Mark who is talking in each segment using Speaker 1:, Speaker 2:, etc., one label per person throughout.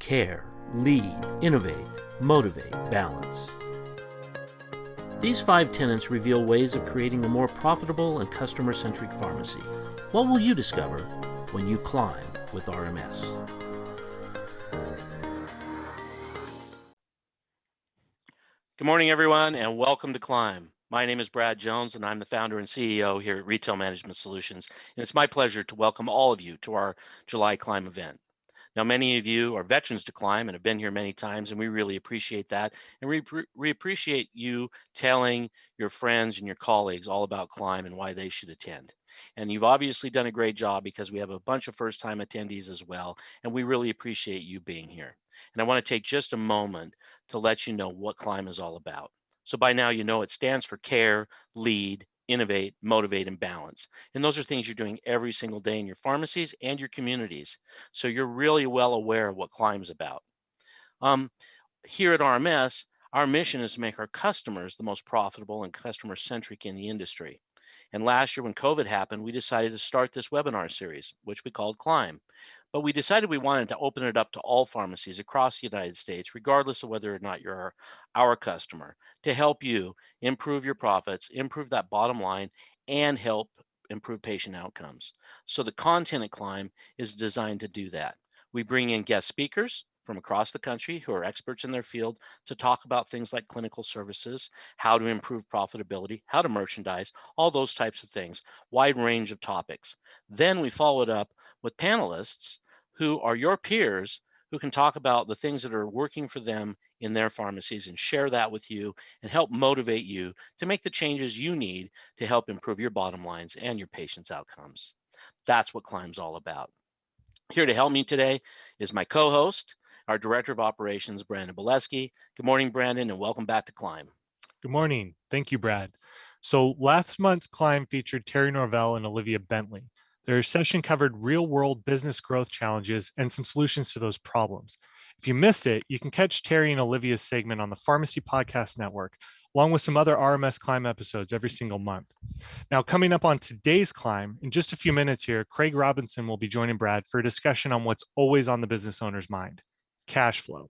Speaker 1: care, lead, innovate, motivate, balance. These 5 tenets reveal ways of creating a more profitable and customer-centric pharmacy. What will you discover when you climb with RMS? Good morning, everyone, and welcome to Climb. My name is Brad Jones, and I'm the founder and CEO here at Retail Management Solutions. And it's my pleasure to welcome all of you to our July Climb event. Now, many of you are veterans to Climb and have been here many times, and we really appreciate that. And we appreciate you telling your friends and your colleagues all about Climb and why they should attend. And you've obviously done a great job because we have a bunch of first-time attendees as well, and we really appreciate you being here. And I want to take just a moment to let you know what Climb is all about. So by now, you know it stands for care, lead, innovate, motivate, and balance. And those are things you're doing every single day in your pharmacies and your communities. So you're really well aware of what Climb's about. Here at RMS, our mission is to make our customers the most profitable and customer-centric in the industry. And last year when COVID happened, we decided to start this webinar series, which we called Climb. But we decided we wanted to open it up to all pharmacies across the United States, regardless of whether or not you're our customer, to help you improve your profits, improve that bottom line, and help improve patient outcomes. So the content at Climb is designed to do that. We bring in guest speakers from across the country who are experts in their field to talk about things like clinical services, how to improve profitability, how to merchandise, all those types of things, wide range of topics. Then we follow it up with panelists who are your peers who can talk about the things that are working for them in their pharmacies and share that with you and help motivate you to make the changes you need to help improve your bottom lines and your patients' outcomes. That's what Climb's all about. Here to help me today is my co-host, our Director of Operations, Brandon Bolesky. Good morning, Brandon, and welcome back to Climb.
Speaker 2: Good morning. Thank you, Brad. So last month's Climb featured Terry Norvell and Olivia Bentley. Their session covered real-world business growth challenges and some solutions to those problems. If you missed it, you can catch Terry and Olivia's segment on the Pharmacy Podcast Network, along with some other RMS Climb episodes every single month. Now, coming up on today's Climb, in just a few minutes here, Craig Robinson will be joining Brad for a discussion on what's always on the business owner's mind: cash flow.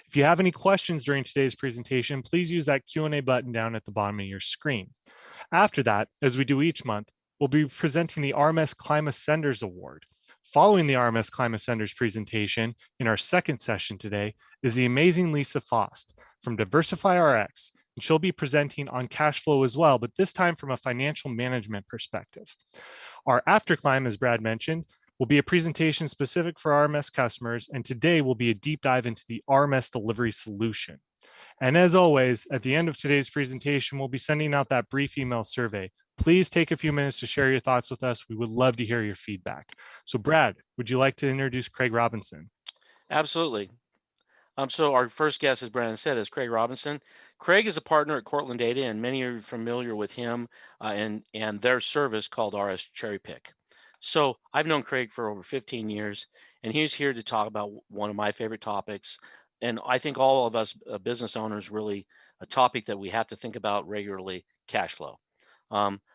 Speaker 2: If you have any questions during today's presentation, please use that Q&A button down at the bottom of your screen. After that, as we do each month, we'll be presenting the RMS Climb Ascenders Award. Following the RMS Climb Ascenders presentation in our second session today is the amazing Lisa Faast from Diversify RX, and she'll be presenting on cash flow as well, but this time from a financial management perspective. Our after Climb, as Brad mentioned, will be a presentation specific for RMS customers, and today will be a deep dive into the RMS delivery solution. And as always, at the end of today's presentation, we'll be sending out that brief email survey. Please take a few minutes to share your thoughts with us. We would love to hear your feedback. So Brad, would you like to introduce Craig Robinson?
Speaker 1: Absolutely. So our first guest, as Brandon said, is Craig Robinson. Craig is a partner at Cortland Data, and many are familiar with him and their service called RS Cherry Pick. So I've known Craig for over 15 years, and he's here to talk about one of my favorite topics. And I think all of us business owners, really a topic that we have to think about regularly: cash flow.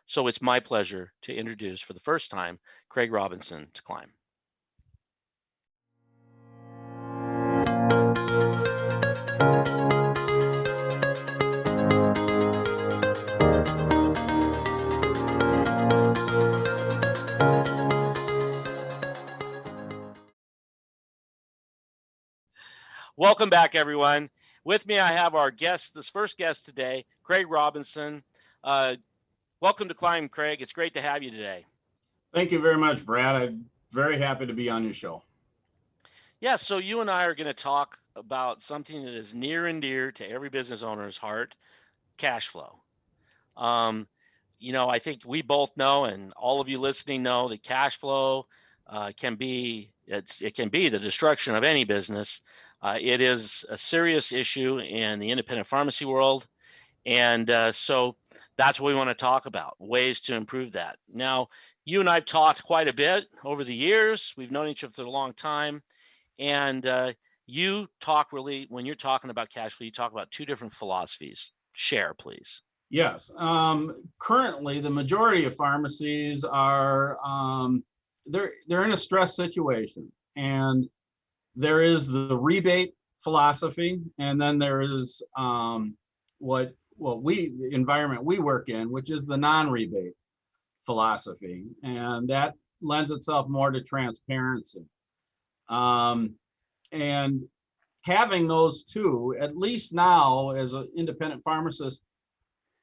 Speaker 1: So it's my pleasure to introduce for the first time, Craig Robinson to Climb. Welcome back, everyone. With me, I have our guest, this first guest today, Craig Robinson. Welcome to Climb, Craig. It's great to have you today.
Speaker 3: Thank you very much, Brad. I'm very happy to be on your show.
Speaker 1: Yeah, so you and I are going to talk about something that is near and dear to every business owner's heart: cash flow. I think we both know, and all of you listening know, that cash flow can be the destruction of any business. It is a serious issue in the independent pharmacy world. And so that's what we want to talk about, ways to improve that. Now, you and I have talked quite a bit over the years. We've known each other for a long time. And you talk really, when you're talking about cash flow, you talk about two different philosophies. Share, please.
Speaker 3: Yes. Currently, the majority of pharmacies are, they're in a stress situation. And there is the rebate philosophy, and then there is the environment we work in, which is the non-rebate philosophy, and that lends itself more to transparency. And having those two, at least now as an independent pharmacist,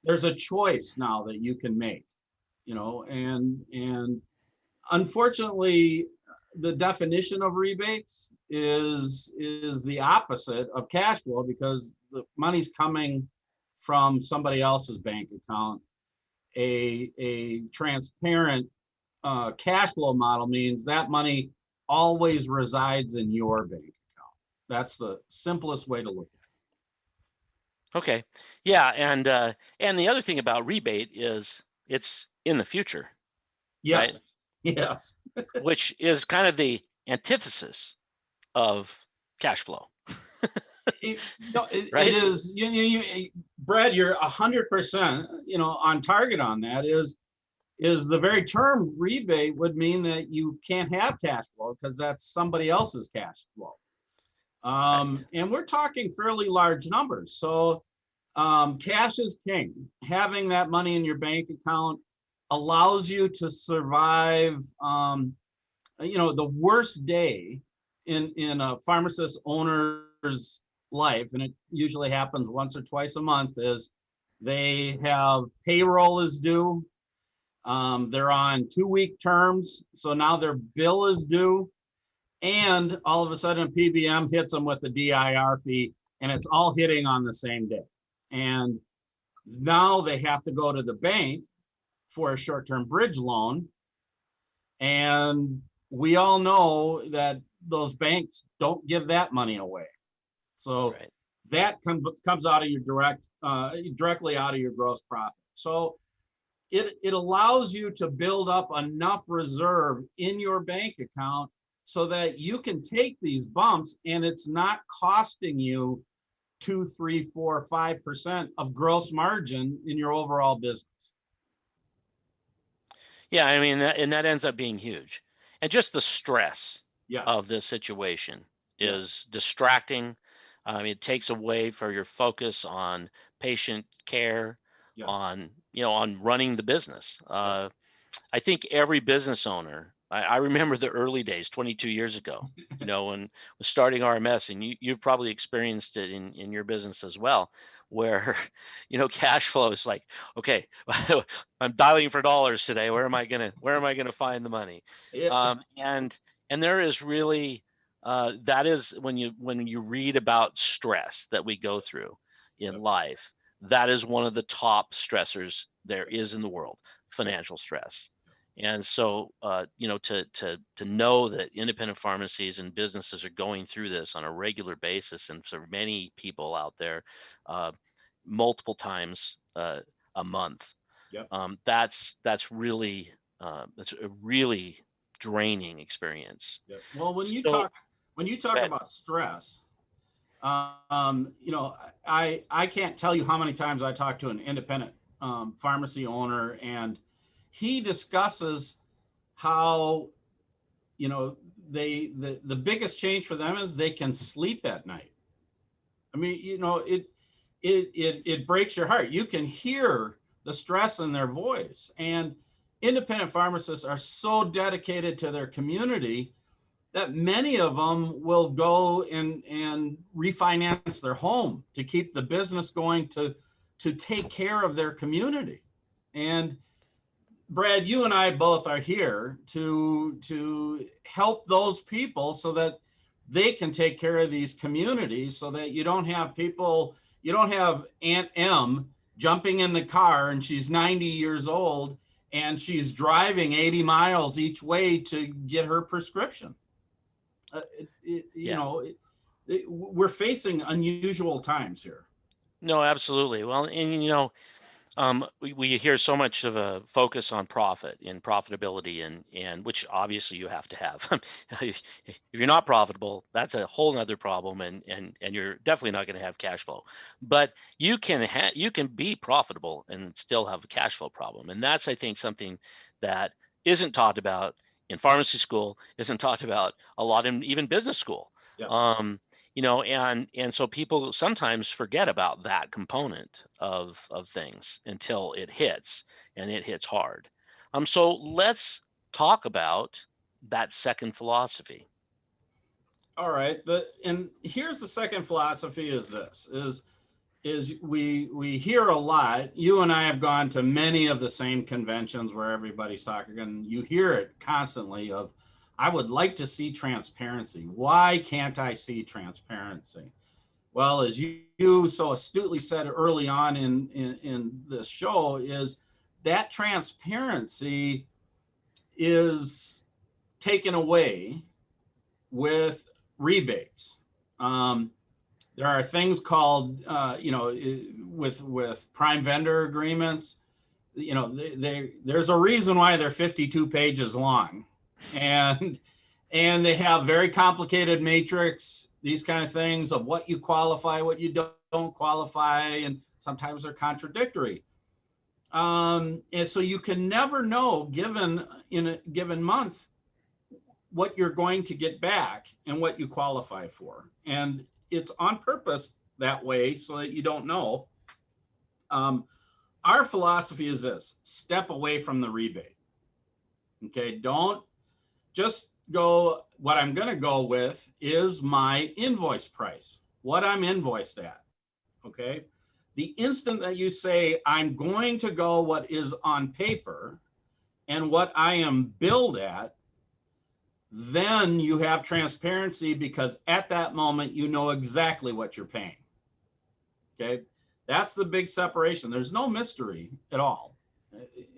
Speaker 3: there's a choice now that you can make, and unfortunately, the definition of rebates is the opposite of cash flow, because the money's coming from somebody else's bank account. A transparent cash flow model means that money always resides in your bank account. That's the simplest way to look at it.
Speaker 1: Okay. Yeah, and the other thing about rebate is it's in the future.
Speaker 3: Yes.
Speaker 1: Right?
Speaker 3: Yes.
Speaker 1: Which is kind of the antithesis of cash flow. Right?
Speaker 3: It is. Brad, you're 100%, on target on that. Is the very term rebate would mean that you can't have cash flow because that's somebody else's cash flow.
Speaker 1: Right.
Speaker 3: And we're talking fairly large numbers. So cash is king. Having that money in your bank account allows you to survive, the worst day in a pharmacist owner's life, and it usually happens once or twice a month, is they have payroll is due. They're on 2-week terms, so now their bill is due, and all of a sudden PBM hits them with a DIR fee, and it's all hitting on the same day. And now they have to go to the bank for a short-term bridge loan, and we all know that those banks don't give that money away. So
Speaker 1: Right.
Speaker 3: that comes out of your directly out of your gross profit. So it allows you to build up enough reserve in your bank account so that you can take these bumps and it's not costing you 2, 3, 4, 5% of gross margin in your overall business.
Speaker 1: Yeah, I mean, that ends up being huge. And just the stress
Speaker 3: Yes.
Speaker 1: of this situation
Speaker 3: Yeah.
Speaker 1: is distracting. It takes away for your focus on patient care,
Speaker 3: Yes.
Speaker 1: on running the business.
Speaker 3: Yes.
Speaker 1: I think every business owner, I remember the early days 22 years ago, when was starting RMS, and you've probably experienced it in your business as well, where, cash flow is like, okay, I'm dialing for dollars today. Where am I gonna find the money?
Speaker 3: Yeah.
Speaker 1: And there is really, that is when you read about stress that we go through in life, that is one of the top stressors there is in the world, financial stress. And so, to know that independent pharmacies and businesses are going through this on a regular basis, and for many people out there, multiple times a month,
Speaker 3: Yep.
Speaker 1: that's really that's a really draining experience.
Speaker 3: Yep. Well, when you
Speaker 1: So,
Speaker 3: talk
Speaker 1: go ahead.
Speaker 3: about stress, I can't tell you how many times I talk to an independent pharmacy owner, and he discusses how, the biggest change for them is they can sleep at night. I mean, it breaks your heart. You can hear the stress in their voice, and independent pharmacists are so dedicated to their community that many of them will go and refinance their home to keep the business going, to take care of their community. And Brad, you and I both are here to help those people so that they can take care of these communities, so that you don't have Aunt M jumping in the car, and she's 90 years old and she's driving 80 miles each way to get her prescription. We're facing unusual times here.
Speaker 1: No, absolutely. Well, and we hear so much of a focus on profit and profitability, and which obviously you have to have. If you're not profitable, that's a whole nother problem, and you're definitely not going to have cash flow. But you can be profitable and still have a cash flow problem, and that's, I think, something that isn't talked about in pharmacy school, isn't talked about a lot in even business school.
Speaker 3: Yep.
Speaker 1: And so people sometimes forget about that component of things until it hits, and it hits hard. So let's talk about that second philosophy.
Speaker 3: All right. And here's the second philosophy is we hear a lot. You and I have gone to many of the same conventions where everybody's talking, and you hear it constantly of, I would like to see transparency. Why can't I see transparency? Well, as you so astutely said early on in this show, is that transparency is taken away with rebates. There are things called, with prime vendor agreements. There's a reason why they're 52 pages long, and they have very complicated matrix, these kind of things of what you qualify, what you don't qualify, and sometimes they're contradictory. And so you can never know, given in a given month, what you're going to get back and what you qualify for. And it's on purpose that way so that you don't know. Our philosophy is this: step away from the rebate. Okay, don't just go, what I'm going to go with is my invoice price, what I'm invoiced at. Okay, the instant that you say, I'm going to go what is on paper and what I am billed at, then you have transparency, because at that moment, you know exactly what you're paying. Okay. That's the big separation. There's no mystery at all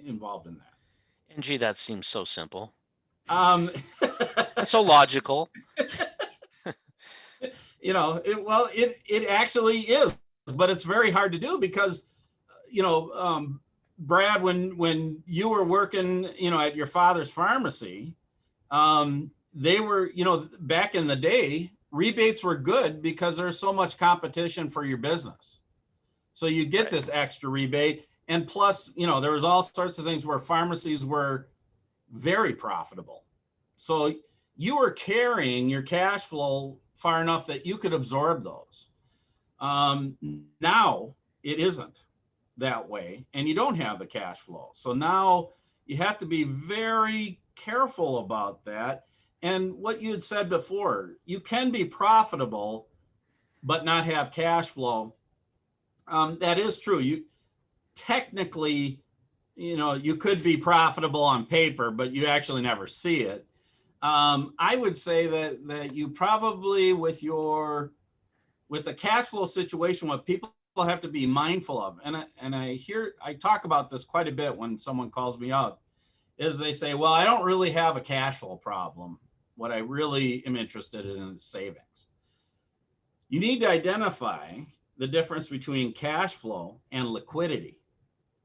Speaker 3: involved in that.
Speaker 1: And gee, that seems so simple.
Speaker 3: Um,
Speaker 1: So logical.
Speaker 3: It actually is, but it's very hard to do because, Brad, when you were working, at your father's pharmacy, they were, back in the day, rebates were good because there's so much competition for your business. So you get
Speaker 1: Right.
Speaker 3: this extra rebate. And plus, there was all sorts of things where pharmacies were very profitable. So you were carrying your cash flow far enough that you could absorb those. Now it isn't that way, and you don't have the cash flow. So now you have to be very careful about that. And what you had said before, you can be profitable, but not have cash flow. That is true. You technically, you could be profitable on paper, but you actually never see it. I would say that you probably, with the cash flow situation, what people have to be mindful of, and I talk about this quite a bit when someone calls me up, is they say, well, I don't really have a cash flow problem. What I really am interested in is savings. You need to identify the difference between cash flow and liquidity.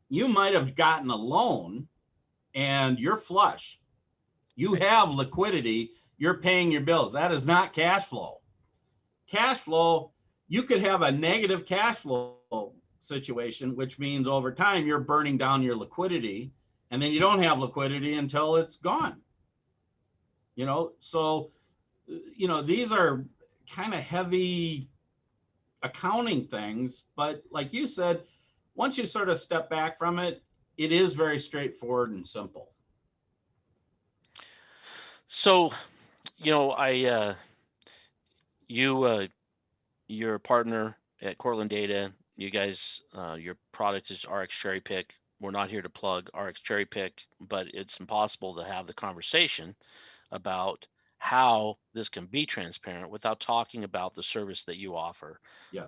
Speaker 3: You might have gotten a loan and you're flush. You have liquidity, you're paying your bills. That is not cash flow. Cash flow, you could have a negative cash flow situation, which means over time you're burning down your liquidity, and then you don't have liquidity until it's gone. So these are kind of heavy accounting things, but like you said, once you sort of step back from it, it is very straightforward and simple.
Speaker 1: So, your partner at Cortland Data, you guys, your product is RX Cherry Pick. We're not here to plug RX Cherry Pick, but it's impossible to have the conversation about how this can be transparent without talking about the service that you offer.
Speaker 3: Yes.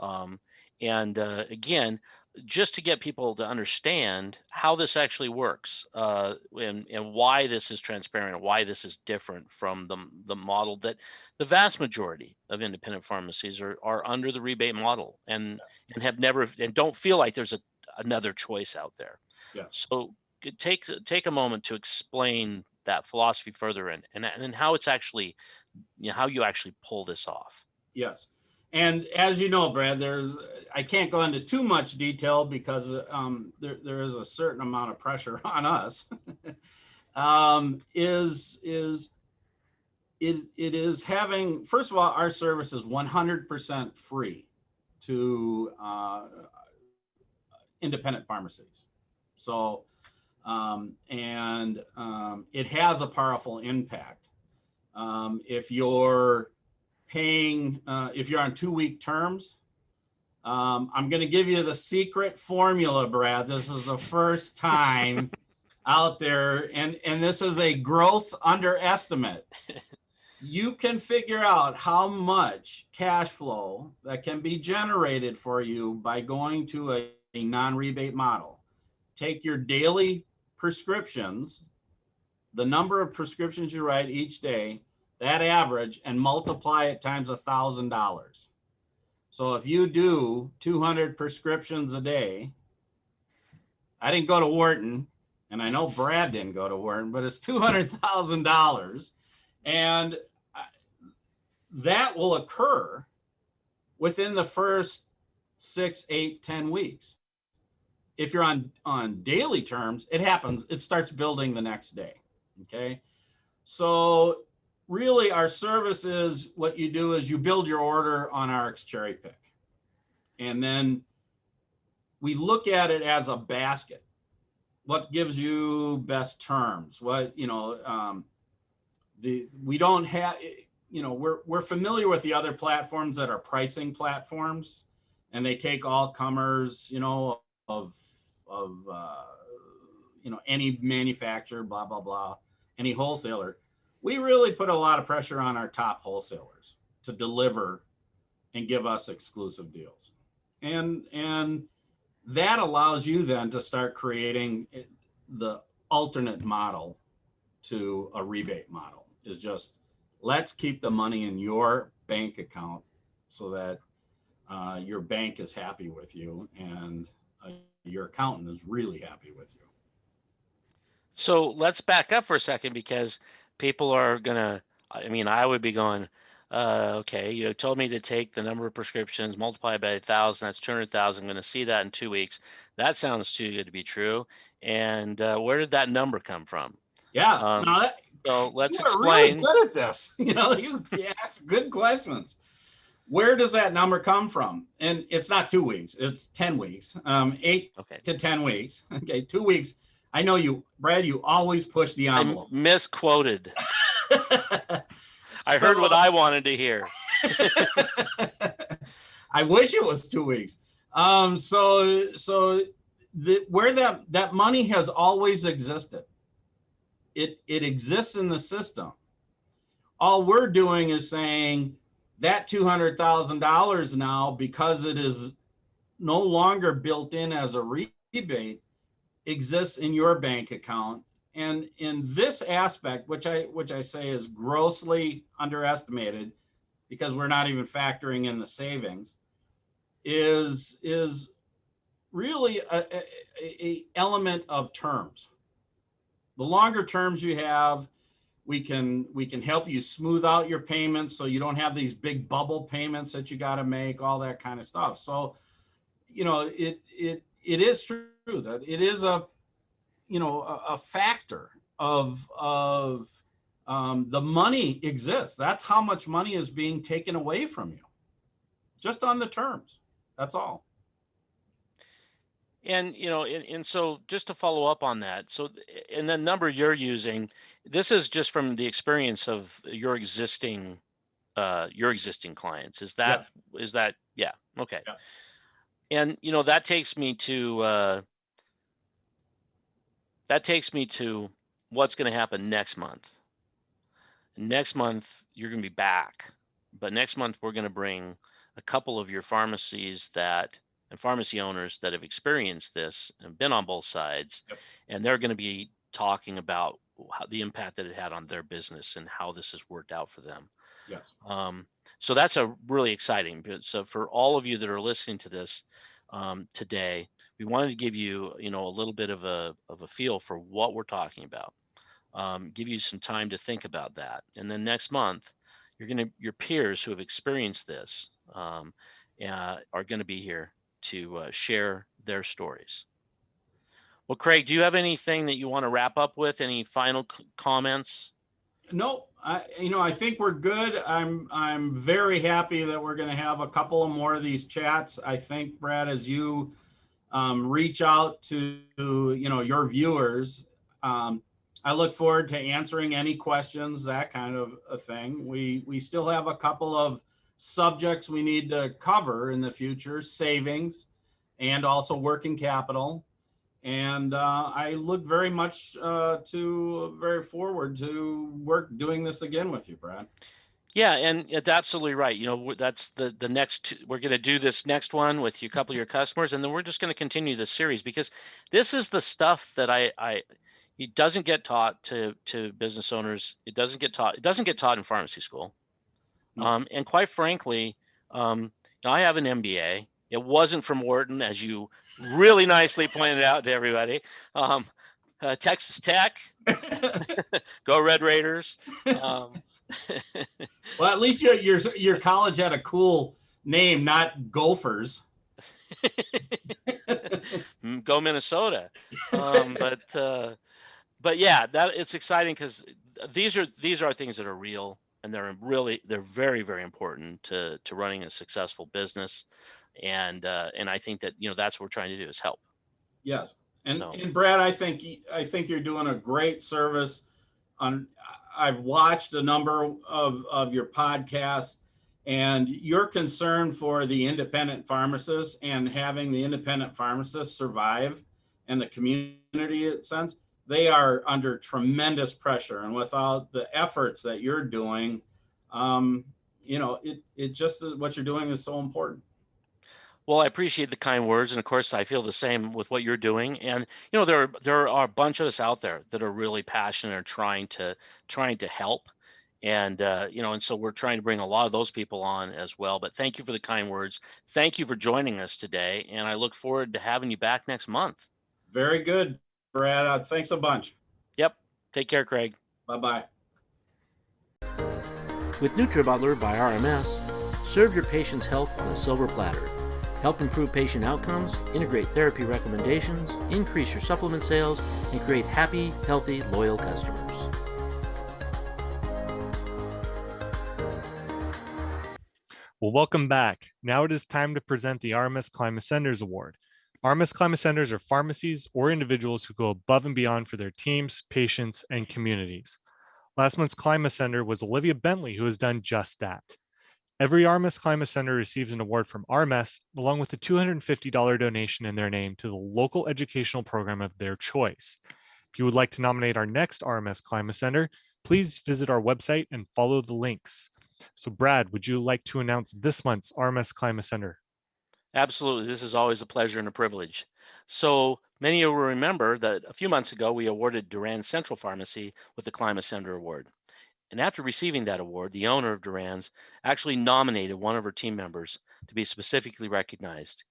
Speaker 1: And again, just to get people to understand how this actually works, and why this is transparent, and why this is different from the model that the vast majority of independent pharmacies are under the rebate model, and have never, and don't feel like there's another choice out there.
Speaker 3: Yes.
Speaker 1: So take a moment to explain that philosophy further, and how it's actually, how you actually pull this off.
Speaker 3: Yes. And as you know, Brad, I can't go into too much detail because there is a certain amount of pressure on us. Is it is having, first of all, our service is 100% free to independent pharmacies. So, it has a powerful impact. If you're paying, if you're on 2-week terms, I'm going to give you the secret formula, Brad. This is the first time out there, and this is a gross underestimate. You can figure out how much cash flow that can be generated for you by going to a non-rebate model. Take your daily prescriptions, the number of prescriptions you write each day, that average, and multiply it times $1,000. So if you do 200 prescriptions a day, I didn't go to Wharton, and I know Brad didn't go to Wharton, but it's $200,000. And that will occur within the first 6, 8, 10 weeks. If you're on daily terms, it happens, it starts building the next day. Okay. So really our service is, what you do is you build your order on RX Cherry Pick. And then we look at it as a basket. What gives you best terms? What, we don't have, we're familiar with the other platforms that are pricing platforms, and they take all comers, of any manufacturer, blah, blah, blah, any wholesaler. We really put a lot of pressure on our top wholesalers to deliver and give us exclusive deals. And that allows you then to start creating the alternate model to a rebate model, is just, let's keep the money in your bank account so that your bank is happy with you, and your accountant is really happy with you.
Speaker 1: So let's back up for a second, because people are gonna, I would be going, okay, you told me to take the number of prescriptions, multiply by 1,000, that's 200,000. I'm going to see that in 2 weeks. That sounds too good to be true. And where did that number come from?
Speaker 3: Yeah.
Speaker 1: So let's
Speaker 3: you are
Speaker 1: explain.
Speaker 3: really good at this. You ask good questions. Where does that number come from? And it's not 2 weeks, it's 10 weeks, 8 to 10 weeks. Okay. 2 weeks. I know you, Brad, you always push the envelope.
Speaker 1: I misquoted. I heard what I wanted to hear.
Speaker 3: I wish it was 2 weeks. Where that money has always existed. It exists in the system. All we're doing is saying that $200,000 now, because it is no longer built in as a rebate, exists in your bank account. And in this aspect, which I say is grossly underestimated, because we're not even factoring in the savings, is really a element of terms. The longer terms you have, we can help you smooth out your payments, so you don't have these big bubble payments that you got to make, all that kind of stuff. So, it is true that it is a factor of the money exists. That's how much money is being taken away from you, just on the terms. That's all.
Speaker 1: And so just to follow up on that, so and the number you're using, this is just from the experience of your existing clients. Is that yeah, okay.
Speaker 3: Yeah.
Speaker 1: And that takes me to what's going to happen next month. Next month you're going to be back, but next month we're going to bring a couple of your pharmacies and pharmacy owners that have experienced this and been on both sides.
Speaker 3: Yep. And
Speaker 1: they're going to be talking about the impact that it had on their business and how this has worked out for them.
Speaker 3: Yes.
Speaker 1: So that's a really exciting. So for all of you that are listening to this today, we wanted to give you, a little bit of a feel for what we're talking about. Give you some time to think about that, and then next month, your peers who have experienced this are going to be here to share their stories. Well, Craig, do you have anything that you want to wrap up with? Any final comments?
Speaker 3: No, I think we're good. I'm very happy that we're going to have a couple of more of these chats. I think, Brad, as you reach out to your viewers, I look forward to answering any questions, that kind of a thing. We still have a couple of subjects we need to cover in the future: savings, and also working capital. And I look very much very forward to doing this again with you, Brad.
Speaker 1: Yeah, and it's absolutely right. That's the next. We're going to do this next one with you, a couple of your customers, and then we're just going to continue this series because this is the stuff that it doesn't get taught to business owners. It doesn't get taught. It doesn't get taught in pharmacy school.
Speaker 3: No.
Speaker 1: And quite frankly, I have an MBA. It wasn't from Wharton, as you really nicely pointed out to everybody. Texas Tech, go Red Raiders.
Speaker 3: Well, at least your college had a cool name, not Gophers.
Speaker 1: Go Minnesota. But yeah, that it's exciting because these are things that are real, and they're very, very important to running a successful business. And I think that that's what we're trying to do is help.
Speaker 3: Yes. And Brad, I think you're doing a great service. I've watched a number of your podcasts, and your concern for the independent pharmacists and having the independent pharmacists survive and the community sense, they are under tremendous pressure. And without the efforts that you're doing, it just what you're doing is so important.
Speaker 1: Well, I appreciate the kind words, and of course, I feel the same with what you're doing. And there are a bunch of us out there that are really passionate and trying to help, and and so we're trying to bring a lot of those people on as well. But thank you for the kind words. Thank you for joining us today, and I look forward to having you back next month.
Speaker 3: Very good, Brad. Thanks a bunch.
Speaker 1: Yep. Take care, Craig.
Speaker 3: Bye-bye.
Speaker 1: With NutriButler by RMS, serve your patient's health on a silver platter. Help improve patient outcomes, integrate therapy recommendations, increase your supplement sales, and create happy, healthy, loyal customers.
Speaker 2: Well, welcome back. Now it is time to present the RMS Climb Ascenders Award. RMS Climb Ascenders are pharmacies or individuals who go above and beyond for their teams, patients, and communities. Last month's Climb Ascender was Olivia Bentley, who has done just that. Every RMS Climb Ascender receives an award from RMS, along with a $250 donation in their name to the local educational program of their choice. If you would like to nominate our next RMS Climb Ascender, please visit our website and follow the links. So Brad, would you like to announce this month's RMS Climb Ascender?
Speaker 1: Absolutely. This is always a pleasure and a privilege. So many of you will remember that a few months ago, we awarded Durand Central Pharmacy with the Climb Ascender Award. And after receiving that award, the owner of Durand's actually nominated one of her team members to be specifically recognized.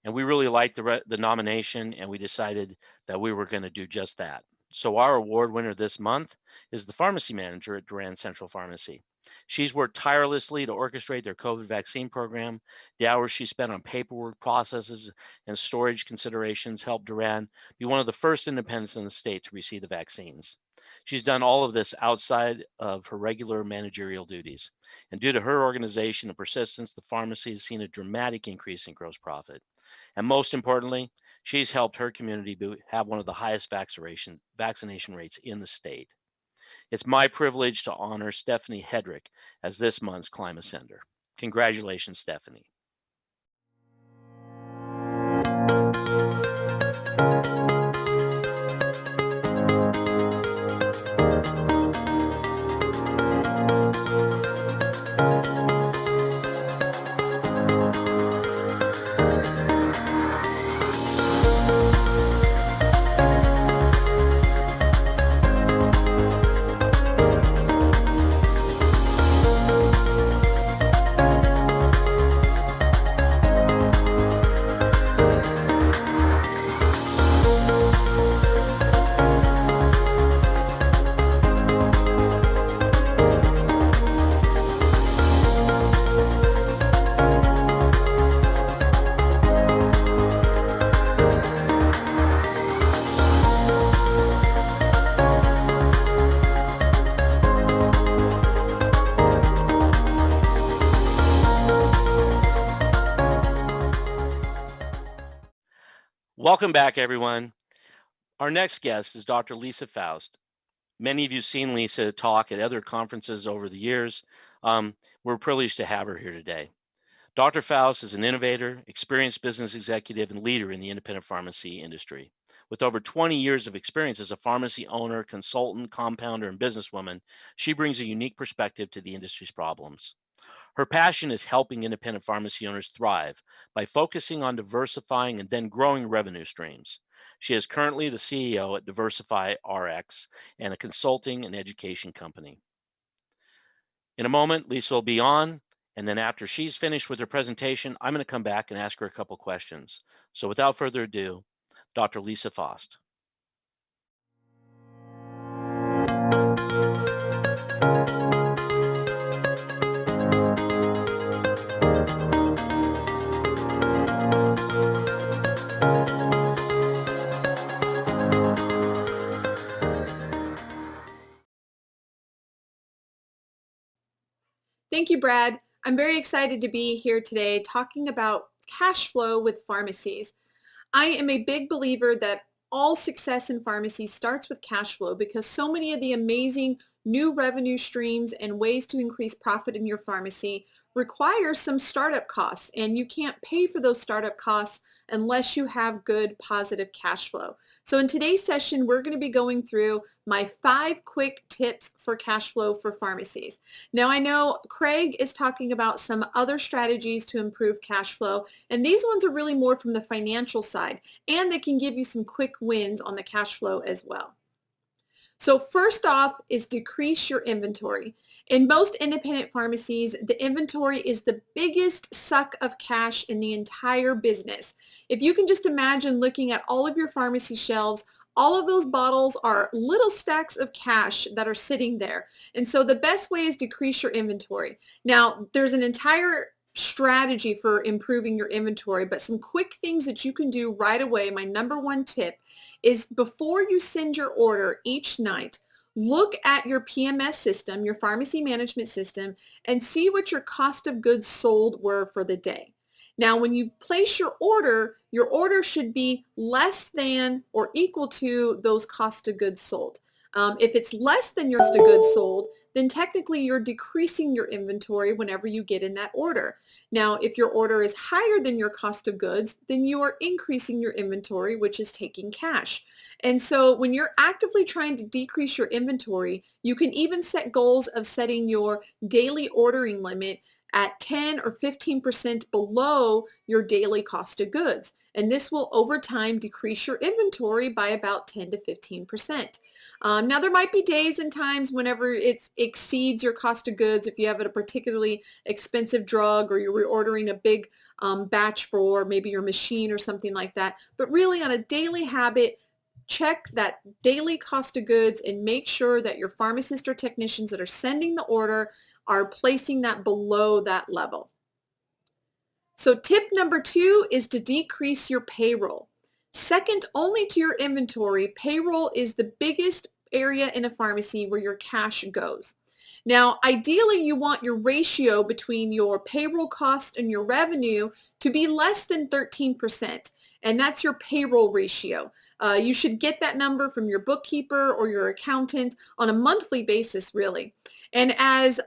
Speaker 1: And we really liked the nomination, and we decided that we were going to do just that. So our award winner this month is the pharmacy manager at Durand Central Pharmacy. She's worked tirelessly to orchestrate their COVID vaccine program. The hours she spent on paperwork processes and storage considerations helped Durand be one of the first independents in the state to receive the vaccines. She's done all of this outside of her regular managerial duties. And due to her organization and persistence, the pharmacy has seen a dramatic increase in gross profit. And most importantly, she's helped her community have one of the highest vaccination rates in the state. It's my privilege to honor Stephanie Hedrick as this month's Climb Ascender. Congratulations, Stephanie. Welcome back, everyone. Our next guest is Dr. Lisa Faast. Many of you have seen Lisa talk at other conferences over the years. We're privileged to have her here today. Dr. Faust is an innovator, experienced business executive, and leader in the independent pharmacy industry. With over 20 years of experience as a pharmacy owner, consultant, compounder, and businesswoman, she brings a unique perspective to the industry's problems. Her passion is helping independent pharmacy owners thrive by focusing on diversifying and then growing revenue streams. She is currently the CEO at Diversify RX and a consulting and education company. In a moment, Lisa will be on, and then after she's finished with her presentation, I'm going to come back and ask her a couple questions. So without further ado, Dr. Lisa Faast.
Speaker 4: Thank you, Brad. I'm very excited to be here today talking about cash flow with pharmacies. I am a big believer that all success in pharmacy starts with cash flow because so many of the amazing new revenue streams and ways to increase profit in your pharmacy require some startup costs, and you can't pay for those startup costs unless you have good positive cash flow. So in today's session, we're going to be going through my 5 quick tips for cash flow for pharmacies. Now I know Craig is talking about some other strategies to improve cash flow, and these ones are really more from the financial side, and they can give you some quick wins on the cash flow as well. So first off is decrease your inventory. In most independent pharmacies, the inventory is the biggest suck of cash in the entire business. If you can just imagine looking at all of your pharmacy shelves, all of those bottles are little stacks of cash that are sitting there. And so the best way is decrease your inventory. Now, there's an entire strategy for improving your inventory, but some quick things that you can do right away. My number 1 tip is before you send your order each night, look at your PMS system, your pharmacy management system, and see what your cost of goods sold were for the day. Now, when you place your order should be less than or equal to those cost of goods sold. If it's less than your cost of goods sold, then technically you're decreasing your inventory whenever you get in that order. Now, if your order is higher than your cost of goods, then you are increasing your inventory, which is taking cash. And so when you're actively trying to decrease your inventory, you can even set goals of setting your daily ordering limit at 10 or 15% below your daily cost of goods. And this will over time decrease your inventory by about 10 to 15%. Now there might be days and times whenever it exceeds your cost of goods if you have a particularly expensive drug or you're reordering a big batch for maybe your machine or something like that. But really on a daily habit, check that daily cost of goods and make sure that your pharmacist or technicians that are sending the order are placing that below that level. So tip number 2 is to decrease your payroll. Second only to your inventory, payroll is the biggest area in a pharmacy where your cash goes. Now, ideally, you want your ratio between your payroll cost and your revenue to be less than 13%, and that's your payroll ratio. You should get that number from your bookkeeper or your accountant on a monthly basis, really. And as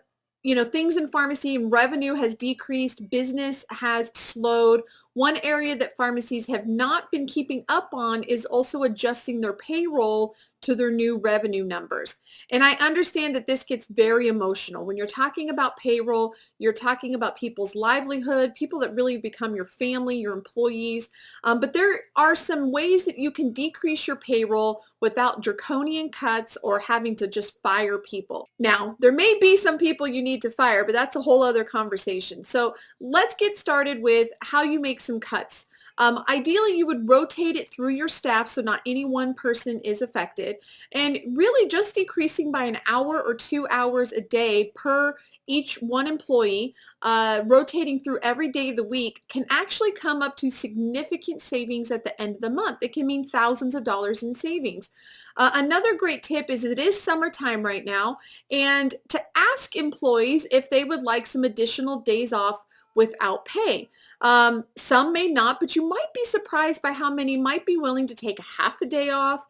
Speaker 4: things in pharmacy and revenue has decreased, business has slowed. One area that pharmacies have not been keeping up on is also adjusting their payroll to their new revenue numbers. And I understand that this gets very emotional. When you're talking about payroll, you're talking about people's livelihood, people that really become your family, your employees. But there are some ways that you can decrease your payroll without draconian cuts or having to just fire people. Now, there may be some people you need to fire, but that's a whole other conversation. So let's get started with how you make some cuts. Ideally, you would rotate it through your staff so not any one person is affected, and really just decreasing by an hour or 2 hours a day per each one employee, rotating through every day of the week can actually come up to significant savings at the end of the month. It can mean thousands of dollars in savings. Another great tip is it is summertime right now, and to ask employees if they would like some additional days off without pay. Some may not, but you might be surprised by how many might be willing to take a half a day off,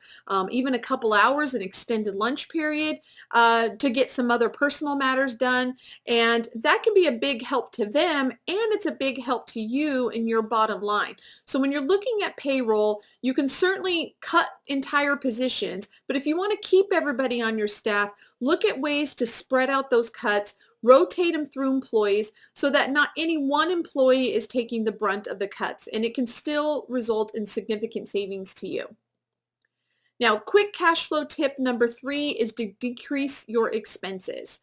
Speaker 4: even a couple hours, an extended lunch period, to get some other personal matters done. And that can be a big help to them, and it's a big help to you in your bottom line. So when you're looking at payroll, you can certainly cut entire positions, but if you want to keep everybody on your staff, look at ways to spread out those cuts, rotate them through employees so that not any one employee is taking the brunt of the cuts, and it can still result in significant savings to you. Now, quick cash flow tip number 3 is to decrease your expenses.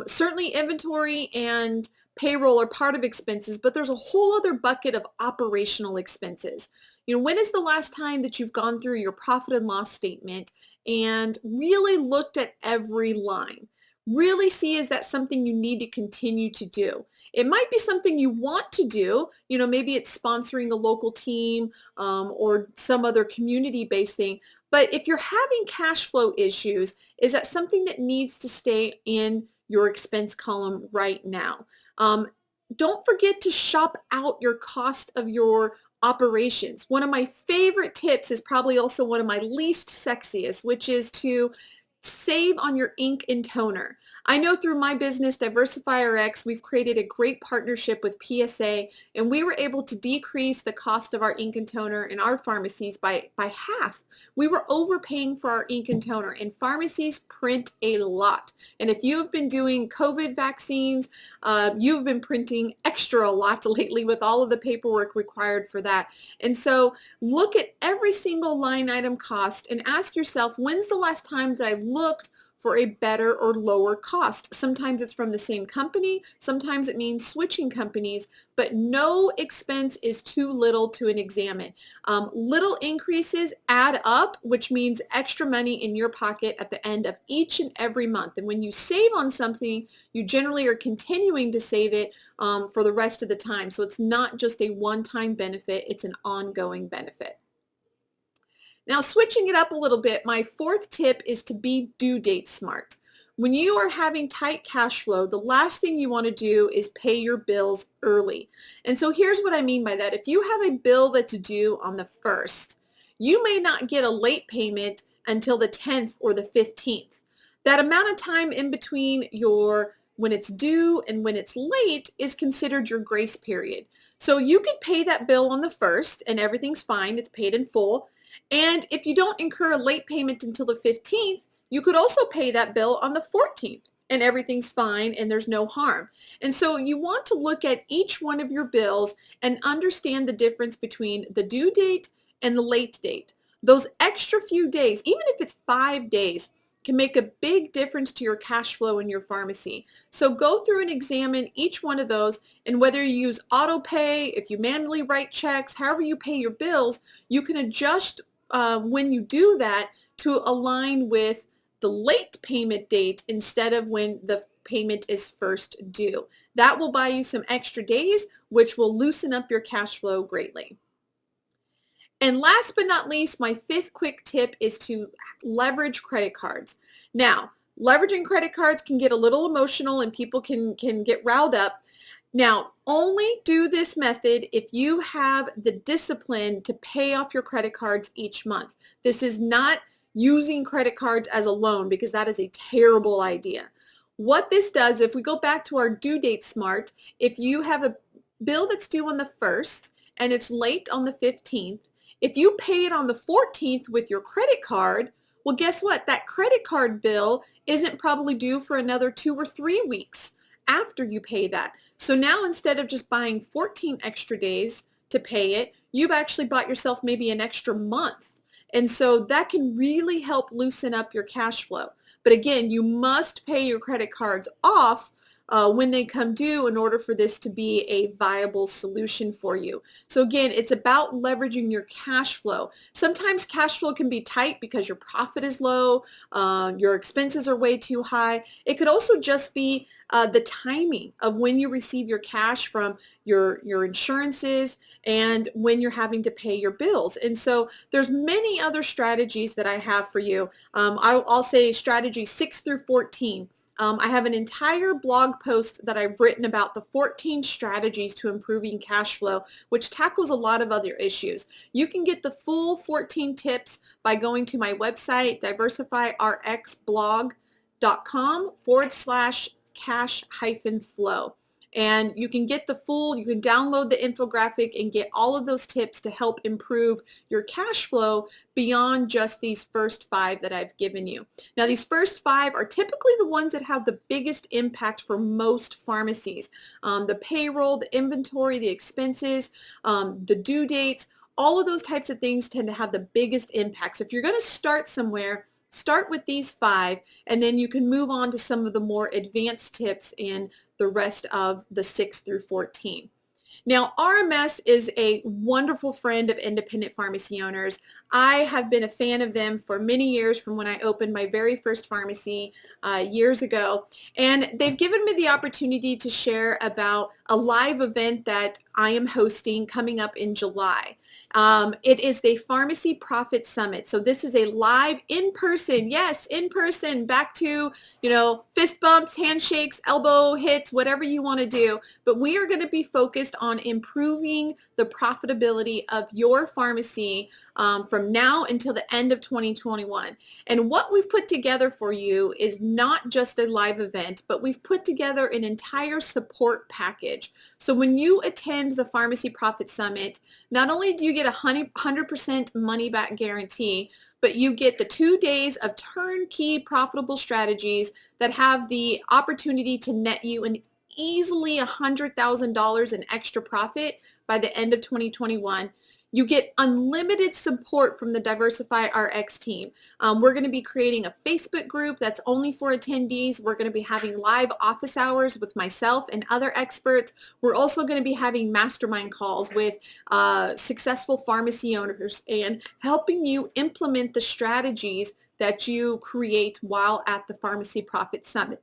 Speaker 4: Certainly inventory and payroll are part of expenses, but there's a whole other bucket of operational expenses. When is the last time that you've gone through your profit and loss statement and really looked at every line? Really see, is that something you need to continue to do? It might be something you want to do, maybe it's sponsoring a local team or some other community-based thing. But if you're having cash flow issues, is that something that needs to stay in your expense column right now? Don't forget to shop out your cost of your operations. One of my favorite tips is probably also one of my least sexiest, which is to save on your ink and toner. I know through my business, Diversify RX, we've created a great partnership with PSA, and we were able to decrease the cost of our ink and toner in our pharmacies by half. We were overpaying for our ink and toner, and pharmacies print a lot. And if you have been doing COVID vaccines, you've been printing extra a lot lately with all of the paperwork required for that. And so look at every single line item cost and ask yourself, when's the last time that I've looked for a better or lower cost? Sometimes it's from the same company, sometimes it means switching companies, but no expense is too little to examine. Little increases add up, which means extra money in your pocket at the end of each and every month. And when you save on something, you generally are continuing to save it for the rest of the time. So it's not just a one-time benefit, it's an ongoing benefit. Now, switching it up a little bit, my 4th tip is to be due date smart. When you are having tight cash flow, the last thing you want to do is pay your bills early. And so here's what I mean by that. If you have a bill that's due on the 1st, you may not get a late payment until the 10th or the 15th. That amount of time in between when it's due and when it's late is considered your grace period. So you could pay that bill on the 1st and everything's fine, it's paid in full. And if you don't incur a late payment until the 15th, you could also pay that bill on the 14th and everything's fine and there's no harm. And so you want to look at each one of your bills and understand the difference between the due date and the late date. Those extra few days, even if it's 5 days, can make a big difference to your cash flow in your pharmacy. So go through and examine each one of those, and whether you use auto pay, if you manually write checks, however you pay your bills, you can adjust when you do that to align with the late payment date instead of when the payment is first due. That will buy you some extra days, which will loosen up your cash flow greatly. And last but not least, my 5th quick tip is to leverage credit cards. Now, leveraging credit cards can get a little emotional and people can get riled up. Now, only do this method if you have the discipline to pay off your credit cards each month. This is not using credit cards as a loan, because that is a terrible idea. What this does, if we go back to our due date smart, if you have a bill that's due on the 1st and it's late on the 15th, if you pay it on the 14th with your credit card, well, guess what? That credit card bill isn't probably due for another 2 or 3 weeks after you pay that. So now instead of just buying 14 extra days to pay it, you've actually bought yourself maybe an extra month. And so that can really help loosen up your cash flow. But again, you must pay your credit cards off when they come due in order for this to be a viable solution for you. So again, it's about leveraging your cash flow. Sometimes cash flow can be tight because your profit is low, your expenses are way too high. It could also just be the timing of when you receive your cash from your insurances and when you're having to pay your bills. And so there's many other strategies that I have for you. I'll say strategy 6 through 14. I have an entire blog post that I've written about the 14 strategies to improving cash flow, which tackles a lot of other issues. You can get the full 14 tips by going to my website, diversifyrxblog.com/cash-flow. And you can get the full, you can download the infographic and get all of those tips to help improve your cash flow beyond just these first 5 that I've given you. Now, these first 5 are typically the ones that have the biggest impact for most pharmacies. The payroll, the inventory, the expenses, the due dates, all of those types of things tend to have the biggest impact. So if you're going to start somewhere, start with these 5, and then you can move on to some of the more advanced tips and the rest of the 6 through 14. Now, RMS is a wonderful friend of independent pharmacy owners. I have been a fan of them for many years, from when I opened my very first pharmacy years ago. And they've given me the opportunity to share about a live event that I am hosting coming up in July. It is the Pharmacy Profit Summit. So this is a live in-person, yes, in-person, back to, fist bumps, handshakes, elbow hits, whatever you want to do. But we are going to be focused on improving the profitability of your pharmacy from now until the end of 2021. And what we've put together for you is not just a live event, but we've put together an entire support package. So when you attend the Pharmacy Profit Summit, not only do you get a 100% money back guarantee, but you get the 2 days of turnkey profitable strategies that have the opportunity to net you an easily $100,000 in extra profit by the end of 2021. You get unlimited support from the Diversify RX team. We're going to be creating a Facebook group that's only for attendees. We're going to be having live office hours with myself and other experts. We're also going to be having mastermind calls with successful pharmacy owners and helping you implement the strategies that you create while at the Pharmacy Profit Summit.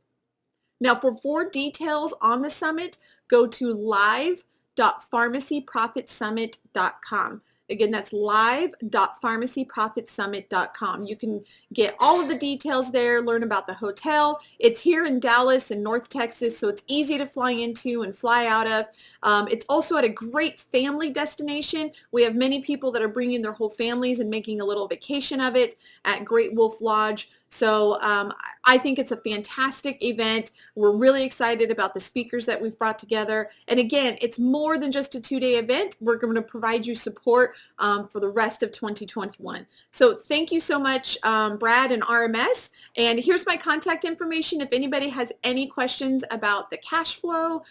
Speaker 4: Now, for more details on the summit, go to live.pharmacyprofitsummit.com. Again, that's live.pharmacyprofitsummit.com. You can get all of the details there, learn about the hotel. It's here in Dallas in North Texas, so it's easy to fly into and fly out of. It's also at a great family destination. We have many people that are bringing their whole families and making a little vacation of it at Great Wolf Lodge. So I think it's a fantastic event. We're really excited about the speakers that we've brought together. And again, it's more than just a 2-day event. We're going to provide you support for the rest of 2021. So thank you so much, Brad and RMS. And here's my contact information. If anybody has any questions about the cash flow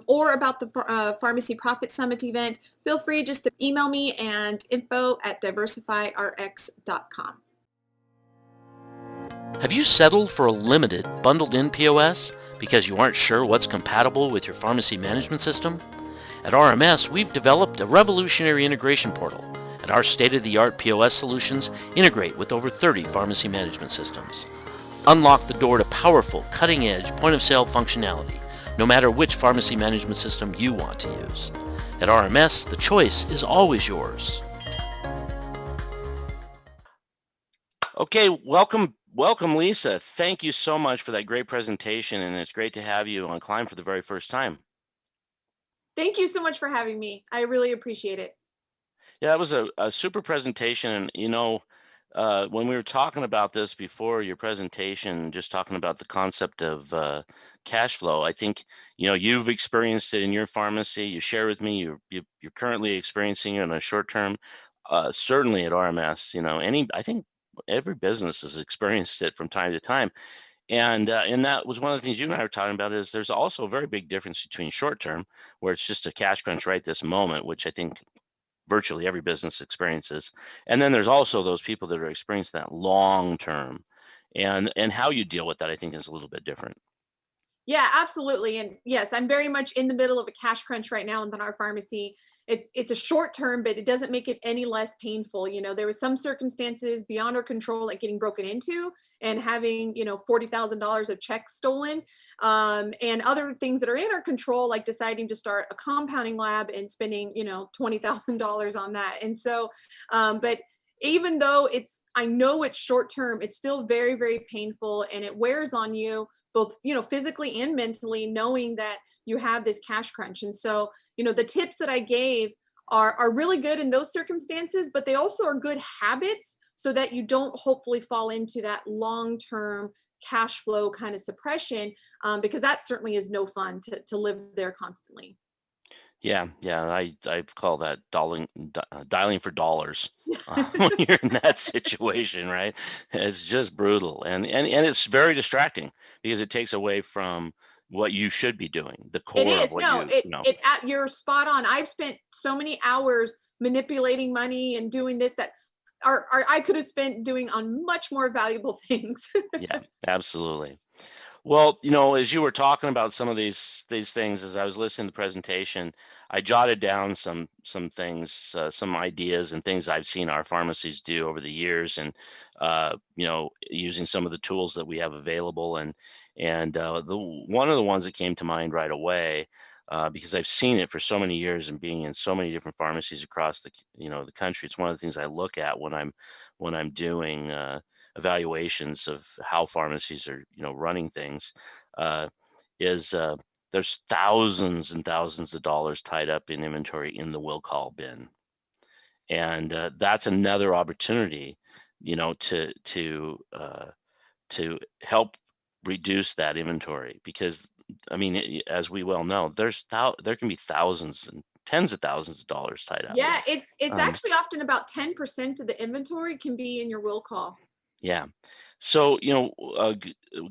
Speaker 4: or about the Pharmacy Profit Summit event, feel free just to email me and info@diversifyrx.com.
Speaker 1: Have you settled for a limited bundled-in POS because you aren't sure what's compatible with your pharmacy management system? At RMS, we've developed a revolutionary integration portal, and our state-of-the-art POS solutions integrate with over 30 pharmacy management systems. Unlock the door to powerful, cutting-edge point-of-sale functionality, no matter which pharmacy management system you want to use. At RMS, the choice is always yours. Okay, welcome, Lisa. Thank you so much for that great presentation, and it's great to have you on Climb for the very first time.
Speaker 4: Thank you so much for having me. I really appreciate it.
Speaker 1: Yeah, that was a super presentation. And when we were talking about this before your presentation, just talking about the concept of cash flow, I think you've experienced it in your pharmacy. You share with me you're currently experiencing it in a short term. Certainly at RMS, I think every business has experienced it from time to time. And that was one of the things you and I were talking about, is there's also a very big difference between short term, where it's just a cash crunch right this moment, which I think virtually every business experiences. And then there's also those people that are experiencing that long term, and how you deal with that, I think, is a little bit different.
Speaker 4: Yeah, absolutely. And yes, I'm very much in the middle of a cash crunch right now in our pharmacy. It's a short term, but it doesn't make it any less painful. There was some circumstances beyond our control, like getting broken into and having, $40,000 of checks stolen, and other things that are in our control, like deciding to start a compounding lab and spending, $20,000 on that. And so, but even though I know it's short term, it's still very, very painful, and it wears on you both, physically and mentally, knowing that you have this cash crunch. And so, the tips that I gave are really good in those circumstances, but they also are good habits so that you don't hopefully fall into that long-term cash flow kind of suppression, because that certainly is no fun to live there constantly.
Speaker 1: Yeah, yeah, I call that dialing for dollars when you're in that situation, right? It's just brutal, and it's very distracting because it takes away from what you should be doing, the
Speaker 4: It
Speaker 1: core
Speaker 4: is.
Speaker 1: of what
Speaker 4: No,
Speaker 1: you know.
Speaker 4: you're spot on. I've spent so many hours manipulating money and doing this that are I could have spent doing on much more valuable things.
Speaker 1: Yeah, absolutely. Well, as you were talking about some of these things, as I was listening to the presentation, I jotted down some things, some ideas and things I've seen our pharmacies do over the years, and using some of the tools that we have available, and the one of the ones that came to mind right away, because I've seen it for so many years and being in so many different pharmacies across the country. It's one of the things I look at when I'm doing evaluations of how pharmacies are running things, uh, is there's thousands and thousands of dollars tied up in inventory in the will call bin, and that's another opportunity to help reduce that inventory, because I mean, as we well know, there can be thousands and tens of thousands of dollars tied up.
Speaker 4: Yeah, it's
Speaker 1: um,
Speaker 4: actually often about 10% of the inventory can be in your will call.
Speaker 1: Yeah. So,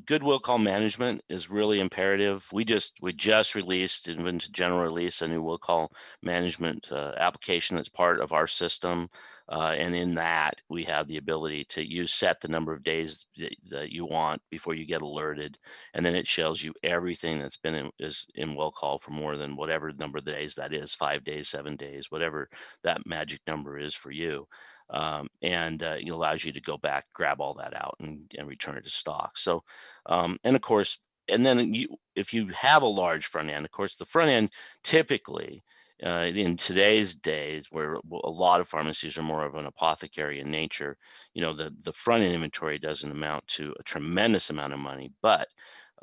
Speaker 1: good will call management is really imperative. We just released, and went to general release, a new will call management application that's part of our system. And in that, we have the ability to set the number of days that you want before you get alerted. And then it shows you everything that's is in will call for more than whatever number of days that is, 5 days, 7 days, whatever that magic number is for you. And it allows you to go back, grab all that out, and return it to stock. So, and of course, and then if you have a large front end, of course, the front end typically, in today's days, where a lot of pharmacies are more of an apothecary in nature, the front end inventory doesn't amount to a tremendous amount of money, but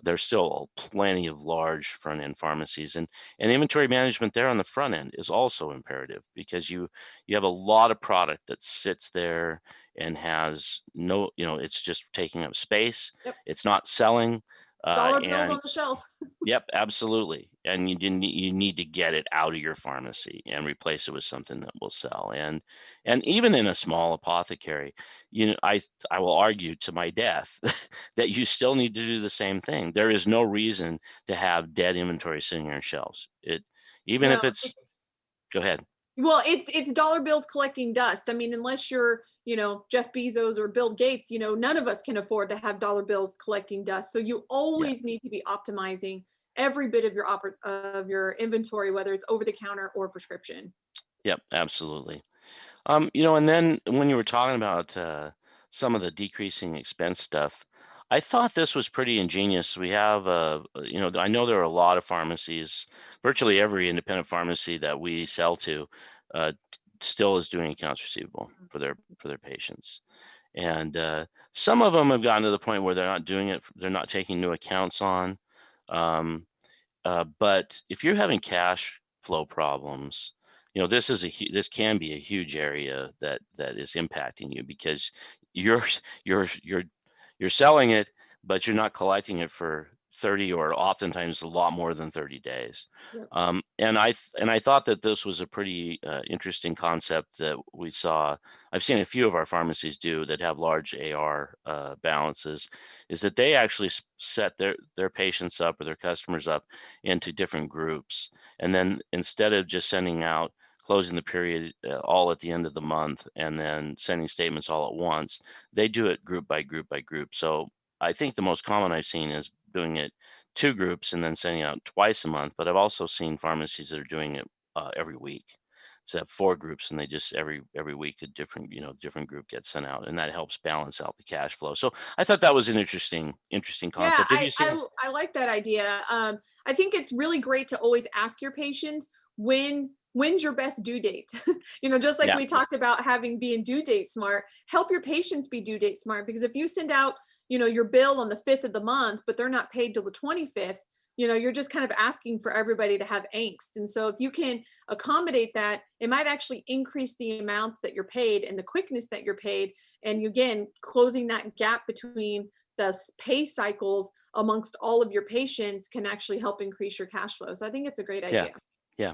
Speaker 1: there's still plenty of large front end pharmacies, and inventory management there on the front end is also imperative, because you have a lot of product that sits there and has no, it's just taking up space.
Speaker 4: Yep.
Speaker 1: It's not selling.
Speaker 4: Dollar bills
Speaker 1: And
Speaker 4: on the shelf.
Speaker 1: Yep, absolutely. And you need to get it out of your pharmacy and replace it with something that will sell. And even in a small apothecary, I will argue to my death that you still need to do the same thing. There is no reason to have dead inventory sitting on shelves. Even if
Speaker 4: No,
Speaker 1: it's, go ahead.
Speaker 4: well, it's dollar bills collecting dust. I mean, unless you're, Jeff Bezos or Bill Gates, none of us can afford to have dollar bills collecting dust. So you always need to be optimizing every bit of your inventory, whether it's over the counter or prescription.
Speaker 1: Yep, absolutely. And then when you were talking about some of the decreasing expense stuff, I thought this was pretty ingenious. We have, I know there are a lot of pharmacies, virtually every independent pharmacy that we sell to, still is doing accounts receivable for their patients, and some of them have gotten to the point where they're not doing it. They're not taking new accounts on. Um, but if you're having cash flow problems, this can be a huge area that is impacting you, because you're you're you're you're selling it, but you're not collecting it for 30, or oftentimes a lot more than 30 days.
Speaker 4: Yep.
Speaker 1: And I thought that this was a pretty interesting concept that we saw. I've seen a few of our pharmacies do that have large AR balances, is that they actually set their patients up, or their customers up, into different groups. And then instead of just sending out, closing the period all at the end of the month, and then sending statements all at once, they do it group by group by group. So I think the most common I've seen is doing it 2 groups and then sending out twice a month. But I've also seen pharmacies that are doing it every week. So have 4 groups, and they just every week a different group gets sent out, and that helps balance out the cash flow. So I thought that was an interesting
Speaker 4: Yeah,
Speaker 1: concept. Have you seen?
Speaker 4: I like that idea. I think it's really great to always ask your patients when's your best due date. Just like
Speaker 1: Yeah.
Speaker 4: we talked about being due date smart. Help your patients be due date smart, because if you send out your bill on the 5th of the month, but they're not paid till the 25th, you're just kind of asking for everybody to have angst. And so if you can accommodate that, it might actually increase the amounts that you're paid and the quickness that you're paid. And again, closing that gap between the pay cycles amongst all of your patients can actually help increase your cash flow. So I think it's a great
Speaker 1: Yeah.
Speaker 4: idea.
Speaker 1: Yeah.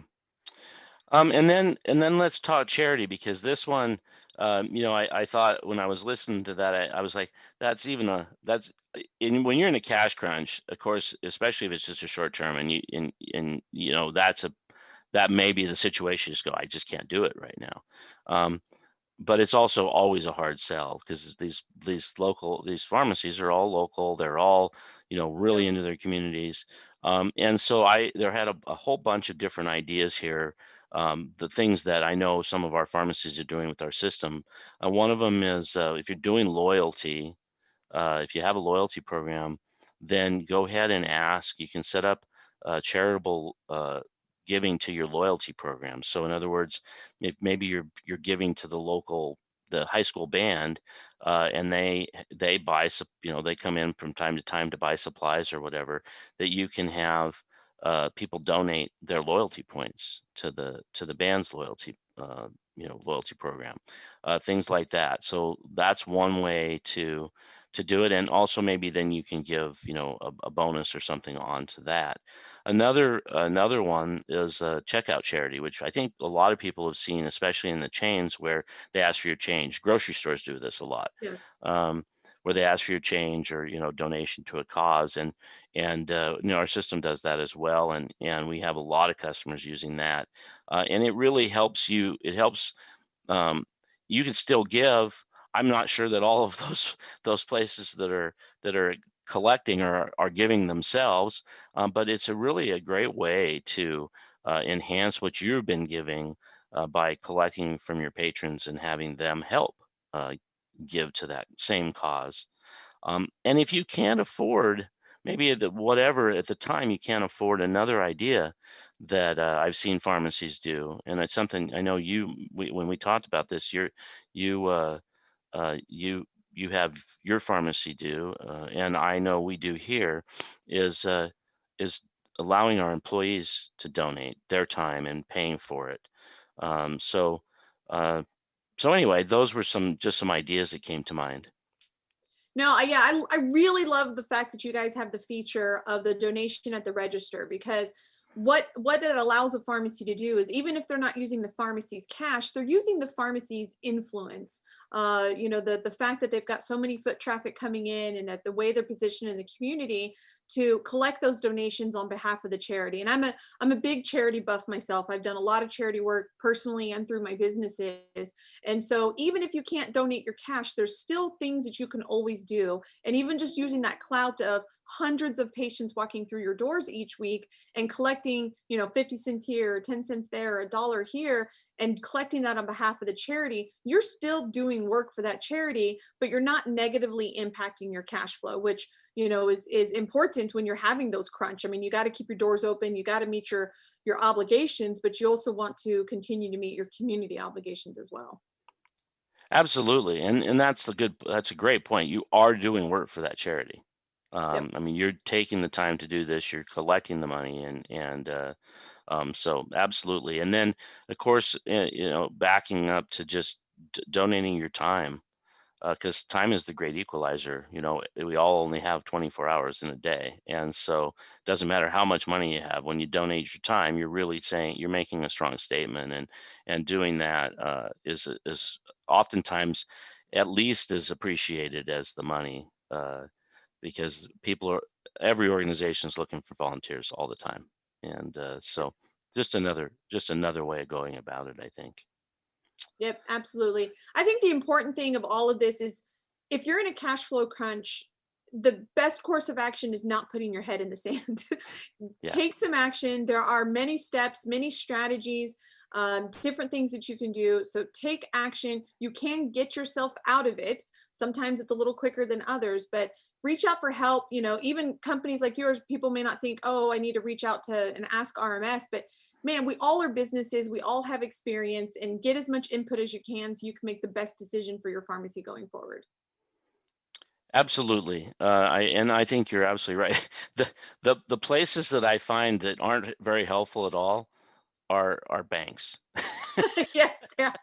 Speaker 1: And then let's talk charity, because this one, I thought when I was listening to that, I was like, when you're in a cash crunch, of course, especially if it's just a short term, that may be the situation. You just go, I just can't do it right now. But it's also always a hard sell, because these pharmacies are all local. They're all, really into their communities. And so there had a whole bunch of different ideas here. The things that I know some of our pharmacies are doing with our system. One of them is, if you're doing loyalty, if you have a loyalty program, then go ahead and ask. You can set up charitable giving to your loyalty program. So in other words, if maybe you're giving to the high school band, and they buy, they come in from time to time to buy supplies or whatever, that you can have people donate their loyalty points to the band's loyalty loyalty program, things like that. So that's one way to do it. And also maybe then you can give a bonus or something onto that. Another one is a checkout charity, which I think a lot of people have seen, especially in the chains, where they ask for your change. Grocery stores do this a lot.
Speaker 4: Yes.
Speaker 1: Where they ask for your change or donation to a cause, and our system does that as well, and we have a lot of customers using that, and it really helps you. It helps. You can still give. I'm not sure that all of those places that are collecting are giving themselves, but it's really a great way to enhance what you've been giving by collecting from your patrons and having them help give to that same cause. And if you can't afford, maybe whatever at the time you can't afford, another idea that I've seen pharmacies do, and it's something I know when we talked about this, you have your pharmacy do, and I know we do here, is allowing our employees to donate their time and paying for it. So anyway, those were some ideas that came to mind.
Speaker 4: No, yeah, I really love the fact that you guys have the feature of the donation at the register, because what it allows a pharmacy to do is, even if they're not using the pharmacy's cash, they're using the pharmacy's influence. The fact that they've got so many foot traffic coming in, and that the way they're positioned in the community to collect those donations on behalf of the charity. And I'm a big charity buff myself. I've done a lot of charity work personally and through my businesses. And so even if you can't donate your cash, there's still things that you can always do. And even just using that clout of hundreds of patients walking through your doors each week and collecting, 50 cents here, 10 cents there, $1 here, and collecting that on behalf of the charity, you're still doing work for that charity, but you're not negatively impacting your cash flow, which is important when you're having those crunch. I mean, you got to keep your doors open, you got to meet your obligations, but you also want to continue to meet your community obligations as well.
Speaker 1: Absolutely, and that's a great point. You are doing work for that charity.
Speaker 4: Yep.
Speaker 1: I mean, you're taking the time to do this. You're collecting the money, and so absolutely. And then, of course, backing up to just donating your time, because time is the great equalizer. We all only have 24 hours in a day, and so it doesn't matter how much money you have. When you donate your time, you're really saying, you're making a strong statement, and doing that is oftentimes at least as appreciated as the money, because every organization is looking for volunteers all the time, and so just another way of going about it, I think.
Speaker 4: Yep, absolutely. I think the important thing of all of this is, if you're in a cash flow crunch, the best course of action is not putting your head in the sand.
Speaker 1: Yeah.
Speaker 4: Take some action. There are many steps, many strategies, different things that you can do. So take action. You can get yourself out of it. Sometimes it's a little quicker than others, but reach out for help. Even companies like yours, people may not think, oh, I need to reach out to and ask RMS, but man, we all are businesses. We all have experience, and get as much input as you can so you can make the best decision for your pharmacy going forward.
Speaker 1: Absolutely. I think you're absolutely right. The places that I find that aren't very helpful at all are banks.
Speaker 4: Yes, yeah.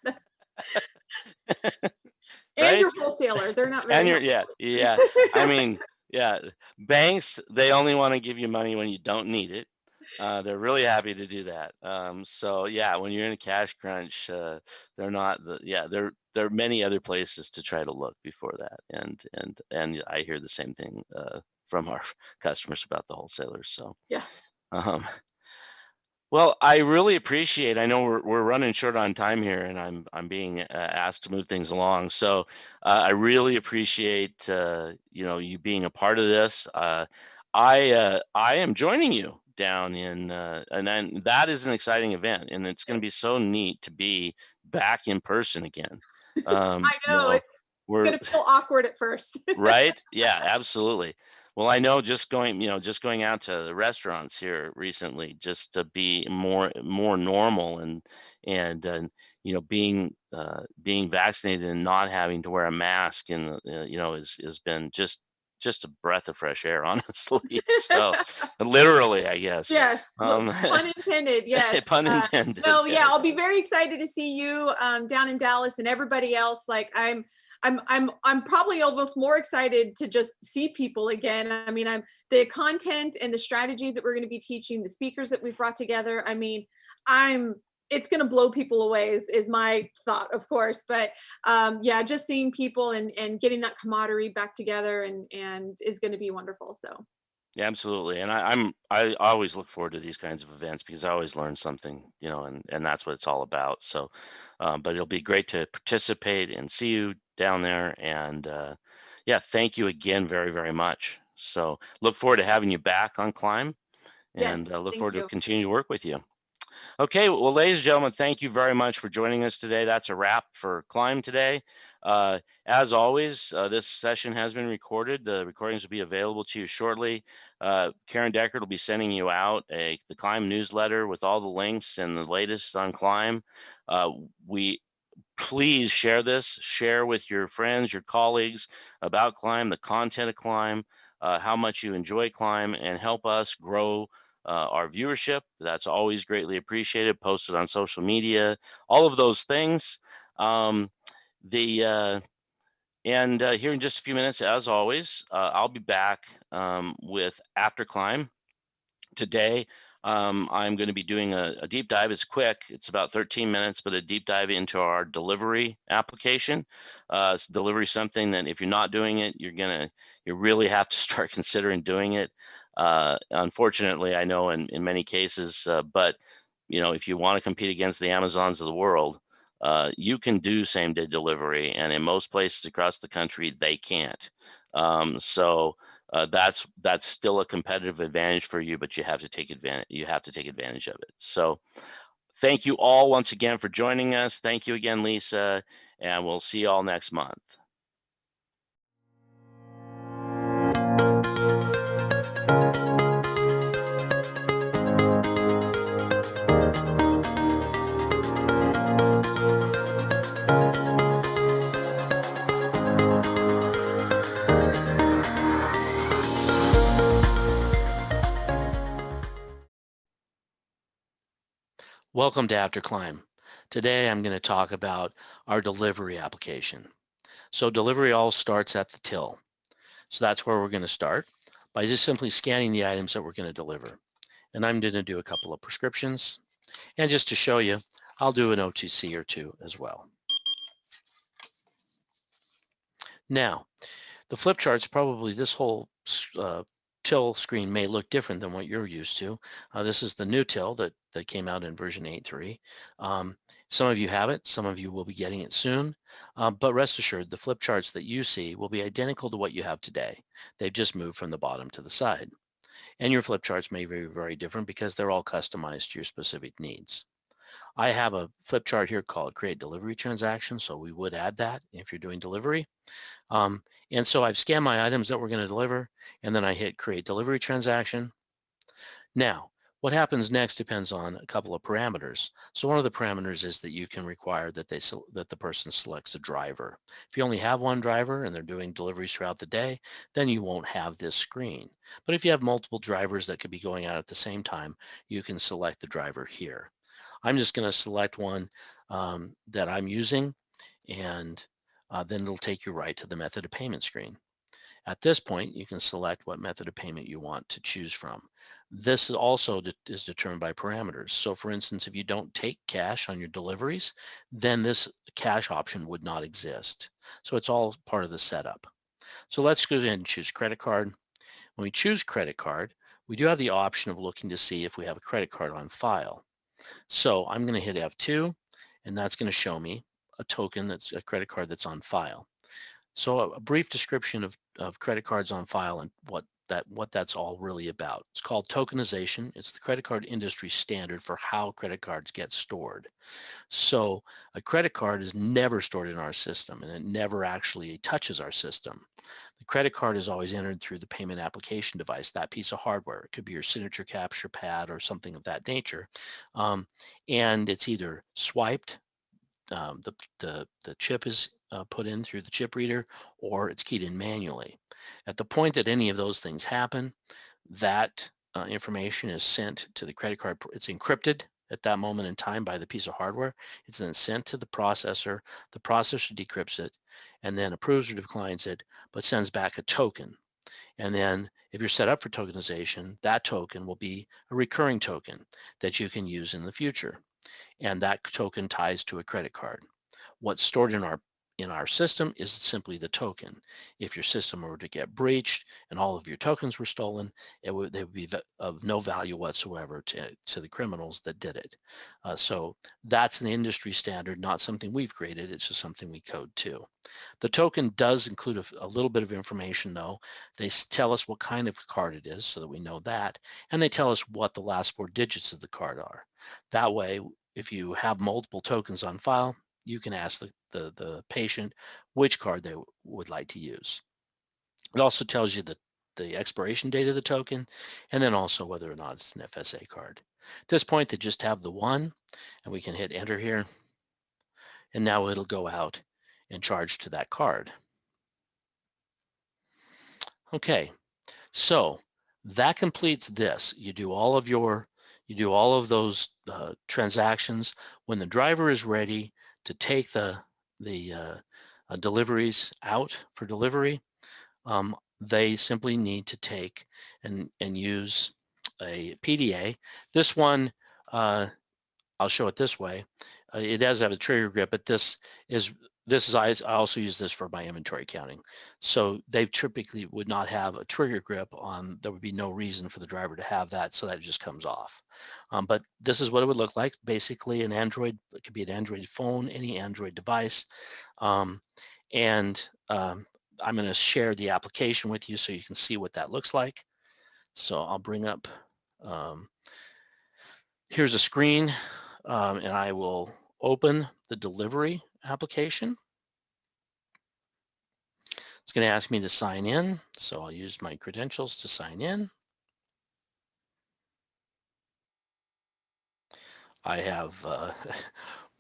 Speaker 4: And
Speaker 1: Right?
Speaker 4: your wholesaler, they're not
Speaker 1: And
Speaker 4: very helpful.
Speaker 1: yeah. I mean, yeah, banks, they only want to give you money when you don't need it. They're really happy to do that. So yeah, when you're in a cash crunch, they're not there are many other places to try to look before that. And I hear the same thing from our customers about the wholesalers. So
Speaker 4: Yeah.
Speaker 1: um, well, I really appreciate. I know we're running short on time here, and I'm being asked to move things along. So I really appreciate you being a part of this. I am joining you down in and then that is an exciting event, and it's going to be so neat to be back in person again.
Speaker 4: I
Speaker 1: You
Speaker 4: know
Speaker 1: know,
Speaker 4: it's
Speaker 1: we're
Speaker 4: gonna feel awkward at first.
Speaker 1: right. Yeah, absolutely. Well, I know just going out to the restaurants here recently, just to be more normal and being vaccinated and not having to wear a mask and has been just a breath of fresh air, honestly. So literally, I guess.
Speaker 4: Yeah,
Speaker 1: Um,
Speaker 4: pun intended. Yes.
Speaker 1: pun intended.
Speaker 4: No, yeah, I'll be very excited to see you down in Dallas and everybody else. Like I'm probably almost more excited to just see people again. I mean, I'm the content and the strategies that we're going to be teaching, the speakers that we've brought together. I mean, it's going to blow people away is my thought, of course. But yeah, just seeing people and getting that camaraderie back together and is going to be wonderful. So.
Speaker 1: Yeah, absolutely. And I always look forward to these kinds of events because I always learn something, and that's what it's all about. So, but it'll be great to participate and see you down there. And yeah, thank you again very, very much. So look forward to having you back on Climb,
Speaker 4: Yes,
Speaker 1: and look
Speaker 4: thank
Speaker 1: forward to
Speaker 4: you.
Speaker 1: continue to work with you. Okay, well, ladies and gentlemen, thank you very much for joining us today. That's a wrap for Climb today. As always, this session has been recorded. The recordings will be available to you shortly. Karen Deckard will be sending you out the Climb newsletter with all the links and the latest on Climb. We Please share with your friends, your colleagues about Climb, the content of Climb, how much you enjoy Climb, and help us grow our viewership. That's always greatly appreciated. Post it on social media, all of those things. Um, the and Here in just a few minutes, as always, I'll be back with After Climb. Today, I'm going to be doing a deep dive. It's quick. It's about 13 minutes, but a deep dive into our delivery application. Delivery is something that if you're not doing it, you really have to start considering doing it. Unfortunately, I know in many cases, but if you want to compete against the Amazons of the world, you can do same day delivery, and in most places across the country, they can't. So that's still a competitive advantage for you, but you have to take advantage. You have to take advantage of it. So thank you all once again for joining us. Thank you again, Lisa, and we'll see you all next month. Welcome to After Climb. Today I'm going to talk about our delivery application. So delivery all starts at the till. So that's where we're going to start by just simply scanning the items that we're going to deliver. And I'm going to do a couple of prescriptions. And just to show you, I'll do an OTC or two as well. Now, the flip charts, probably this whole till screen may look different than what you're used to. This is the new till that came out in version 8.3. Some of you have it, some of you will be getting it soon, but rest assured the flip charts that you see will be identical to what you have today. They've just moved from the bottom to the side. And your flip charts may be very different because they're all customized to your specific needs. I have a flip chart here called Create Delivery Transaction, so we would add that if you're doing delivery. And so I've scanned my items that we're going to deliver, and then I hit Create Delivery Transaction. Now, What happens next depends on a couple of parameters. So one of the parameters is that you can require that that the person selects a driver. If you only have one driver and they're doing deliveries throughout the day, then you won't have this screen. But if you have multiple drivers that could be going out at the same time, you can select the driver here. I'm just going to select one that I'm using, and then it'll take you right to the method of payment screen. At this point, you can select what method of payment you want to choose from. This is also is determined by parameters. So for instance, if you don't take cash on your deliveries, then this cash option would not exist. So it's all part of the setup. So let's go ahead and choose credit card. When we choose credit card, we do have the option of looking to see if we have a credit card on file. So I'm going to hit F2, and that's going to show me a token that's a credit card that's on file. So a brief description of credit cards on file and what that's all really about. It's called tokenization. It's the credit card industry standard for how credit cards get stored. So a credit card is never stored in our system, and it never actually touches our system. The credit card is always entered through the payment application device, that piece of hardware. It could be your signature capture pad or something of that nature. And it's either swiped, the chip is put in through the chip reader, or it's keyed in manually. At the point that any of those things happen, that information is sent to the credit card. It's encrypted at that moment in time by the piece of hardware. It's then sent to the processor. The processor decrypts it and then approves or declines it, but sends back a token. And then if you're set up for tokenization, that token will be a recurring token that you can use in the future. And that token ties to a credit card. What's stored in our system is simply the token. If your system were to get breached and all of your tokens were stolen, they would be of no value whatsoever to the criminals that did it. So that's an industry standard, not something we've created. It's just something we code to. The token does include a little bit of information, though. They tell us what kind of card it is so that we know that, and they tell us what the last 4 digits of the card are. That way, if you have multiple tokens on file, you can ask the patient which card they would like to use. It also tells you the expiration date of the token, and then also whether or not it's an FSA card. At this point, they just have the one, and we can hit enter here, and now it'll go out and charge to that card. Okay, so that completes this. You do all of those transactions. When the driver is ready to take the deliveries out for delivery, they simply need to take and use a PDA. This one, I'll show it this way. It does have a trigger grip, but I also use this for my inventory counting. So they typically would not have a trigger grip on. There would be no reason for the driver to have that, so that just comes off. But this is what it would look like. Basically, an Android, it could be an Android phone, any Android device, and I'm going to share the application with you so you can see what that looks like. So I'll bring up. Here's a screen, and I will open the delivery application. It's going to ask me to sign in, so I'll use my credentials to sign in. I have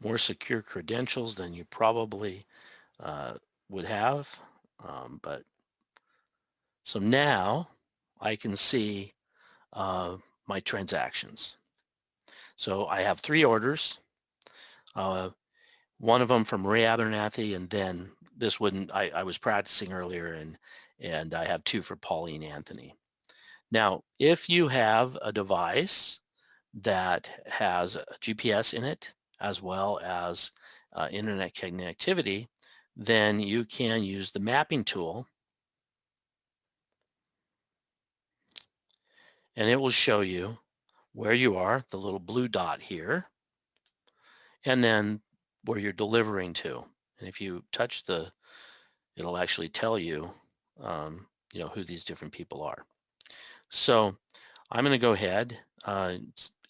Speaker 1: more secure credentials than you probably would have, but so now I can see my transactions. So I have 3 orders. One of them from Ray Abernathy, and then this wouldn't, I was practicing earlier, and I have 2 for Pauline Anthony. Now, if you have a device that has a GPS in it, as well as internet connectivity, then you can use the mapping tool, and it will show you where you are, the little blue dot here, and then where you're delivering to. And if you touch it'll actually tell you, who these different people are. So I'm going to go ahead.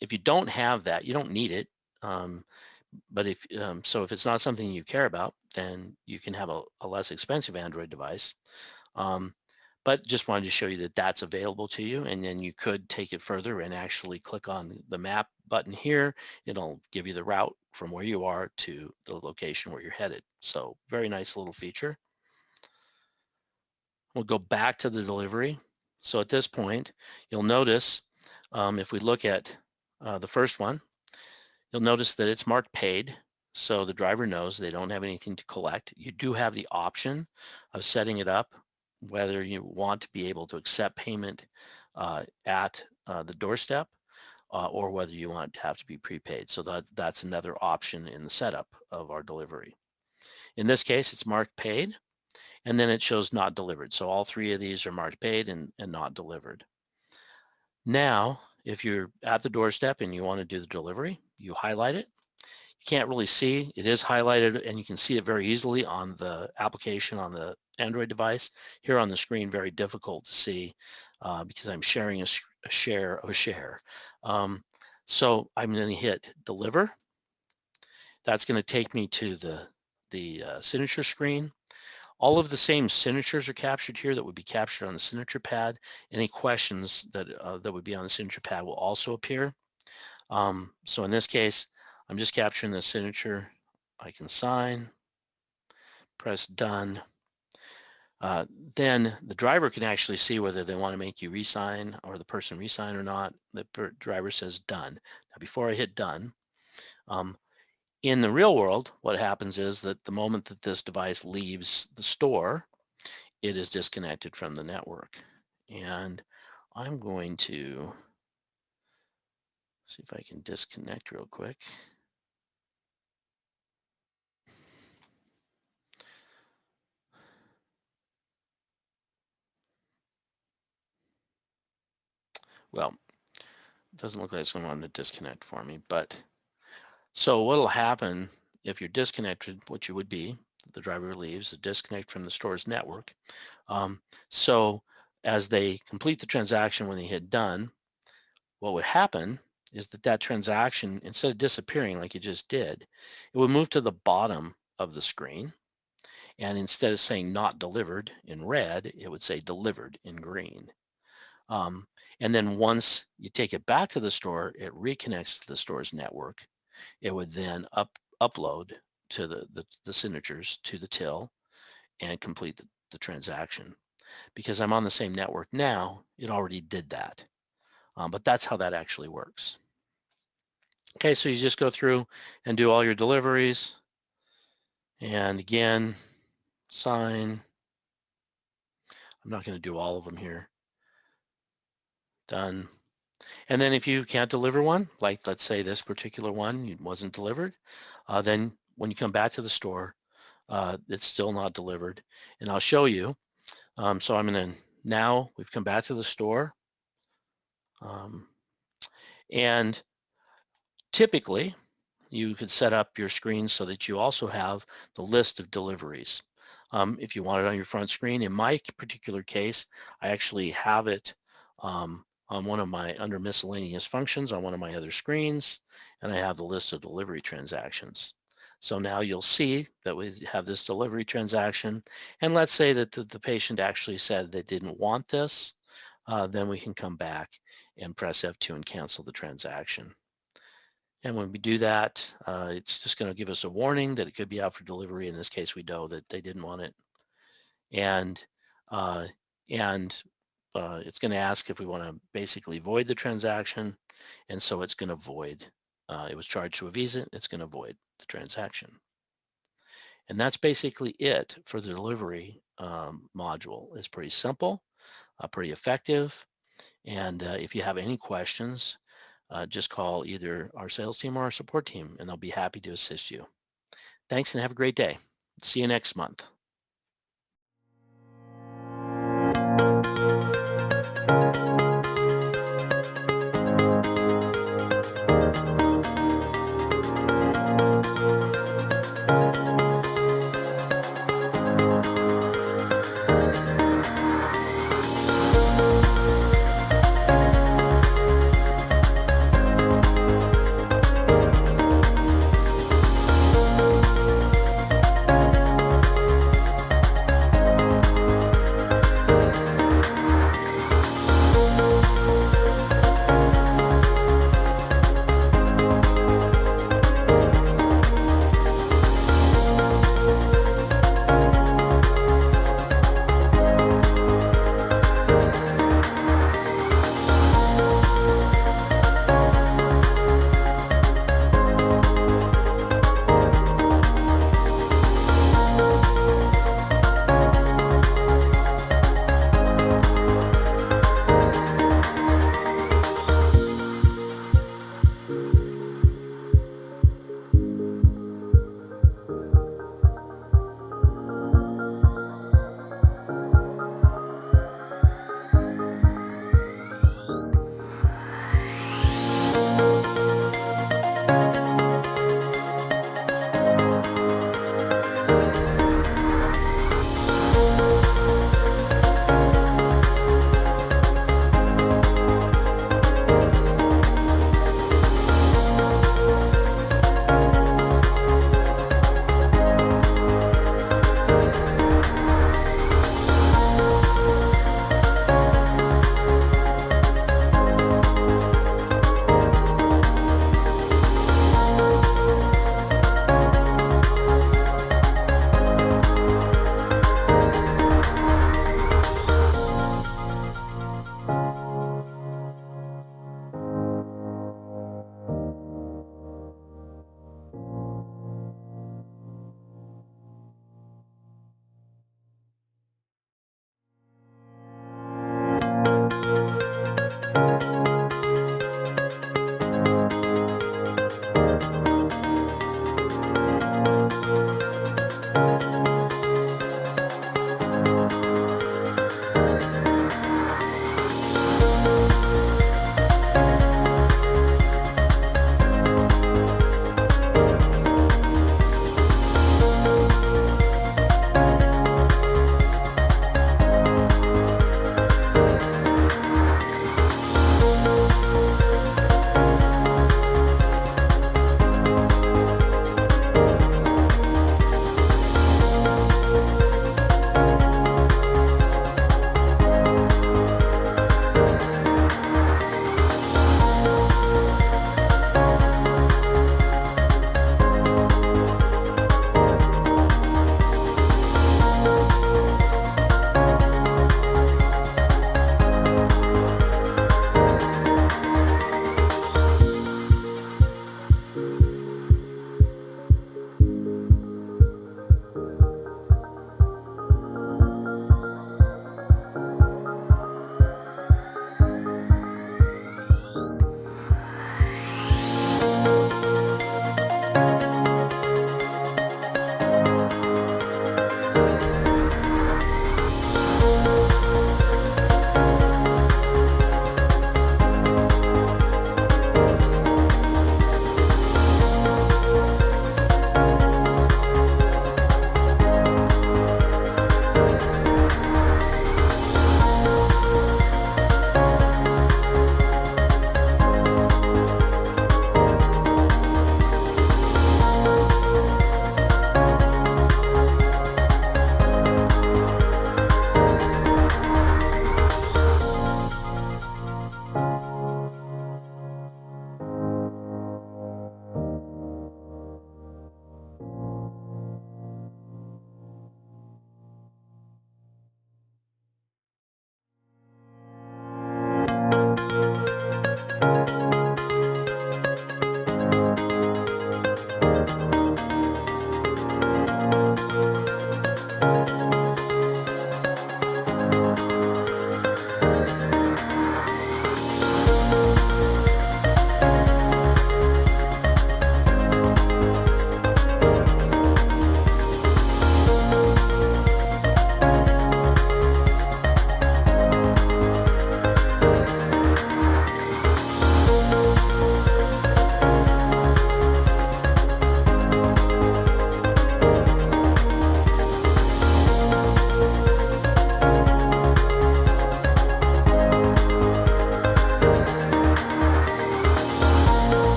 Speaker 1: If you don't have that, you don't need it. But if it's not something you care about, then you can have a less expensive Android device. But just wanted to show you that that's available to you, and then you could take it further and actually click on the map button here. It'll give you the route from where you are to the location where you're headed. So very nice little feature. We'll go back to the delivery. So at this point, you'll notice if we look at the first one, you'll notice that it's marked paid. So the driver knows they don't have anything to collect. You do have the option of setting it up whether you want to be able to accept payment at the doorstep or whether you want to have to be prepaid. So that's another option in the setup of our delivery. In this case, it's marked paid, and then it shows not delivered. So all three of these are marked paid and not delivered. Now, if you're at the doorstep and you want to do the delivery, you highlight it. You can't really see. It is highlighted, and you can see it very easily on the application on the Android device. Here on the screen, very difficult to see because I'm sharing a share of a share. So I'm going to hit deliver. That's going to take me to the signature screen. All of the same signatures are captured here that would be captured on the signature pad. Any questions that would be on the signature pad will also appear. So in this case, I'm just capturing the signature. I can sign, press done. Then the driver can actually see whether they want to make you re-sign or the person re-sign or not. The driver says done. Now before I hit done, in the real world, what happens is that the moment that this device leaves the store, it is disconnected from the network. And I'm going to see if I can disconnect real quick. Well, it doesn't look like it's going to want to disconnect for me, but so what'll happen if you're disconnected, what you would be, the driver leaves, the disconnect from the store's network. So as they complete the transaction, when they hit done, what would happen is that transaction, instead of disappearing like you just did, it would move to the bottom of the screen. And instead of saying not delivered in red, it would say delivered in green. And then once you take it back to the store, it reconnects to the store's network. It would then upload to the signatures to the till and complete the transaction. Because I'm on the same network now, it already did that. But that's how that actually works. Okay, so you just go through and do all your deliveries. And again, sign. I'm not going to do all of them here. Done. And then if you can't deliver one, like let's say this particular one wasn't delivered, then when you come back to the store, it's still not delivered. And I'll show you. So I'm going to, now we've come back to the store. And typically, you could set up your screen so that you also have the list of deliveries. If you want it on your front screen, in my particular case, I actually have it on one of my, under miscellaneous functions on one of my other screens, and I have the list of delivery transactions. So now you'll see that we have this delivery transaction, and let's say that the patient actually said they didn't want this, then we can come back and press F2 and cancel the transaction. And when we do that, it's just going to give us a warning that it could be out for delivery. In this case, we know that they didn't want it. And it's going to ask if we want to basically void the transaction. And so it's going to void. It was charged to a Visa. It's going to void the transaction. And that's basically it for the delivery module. It's pretty simple, pretty effective. And if you have any questions, just call either our sales team or our support team, and they'll be happy to assist you. Thanks and have a great day. See you next month.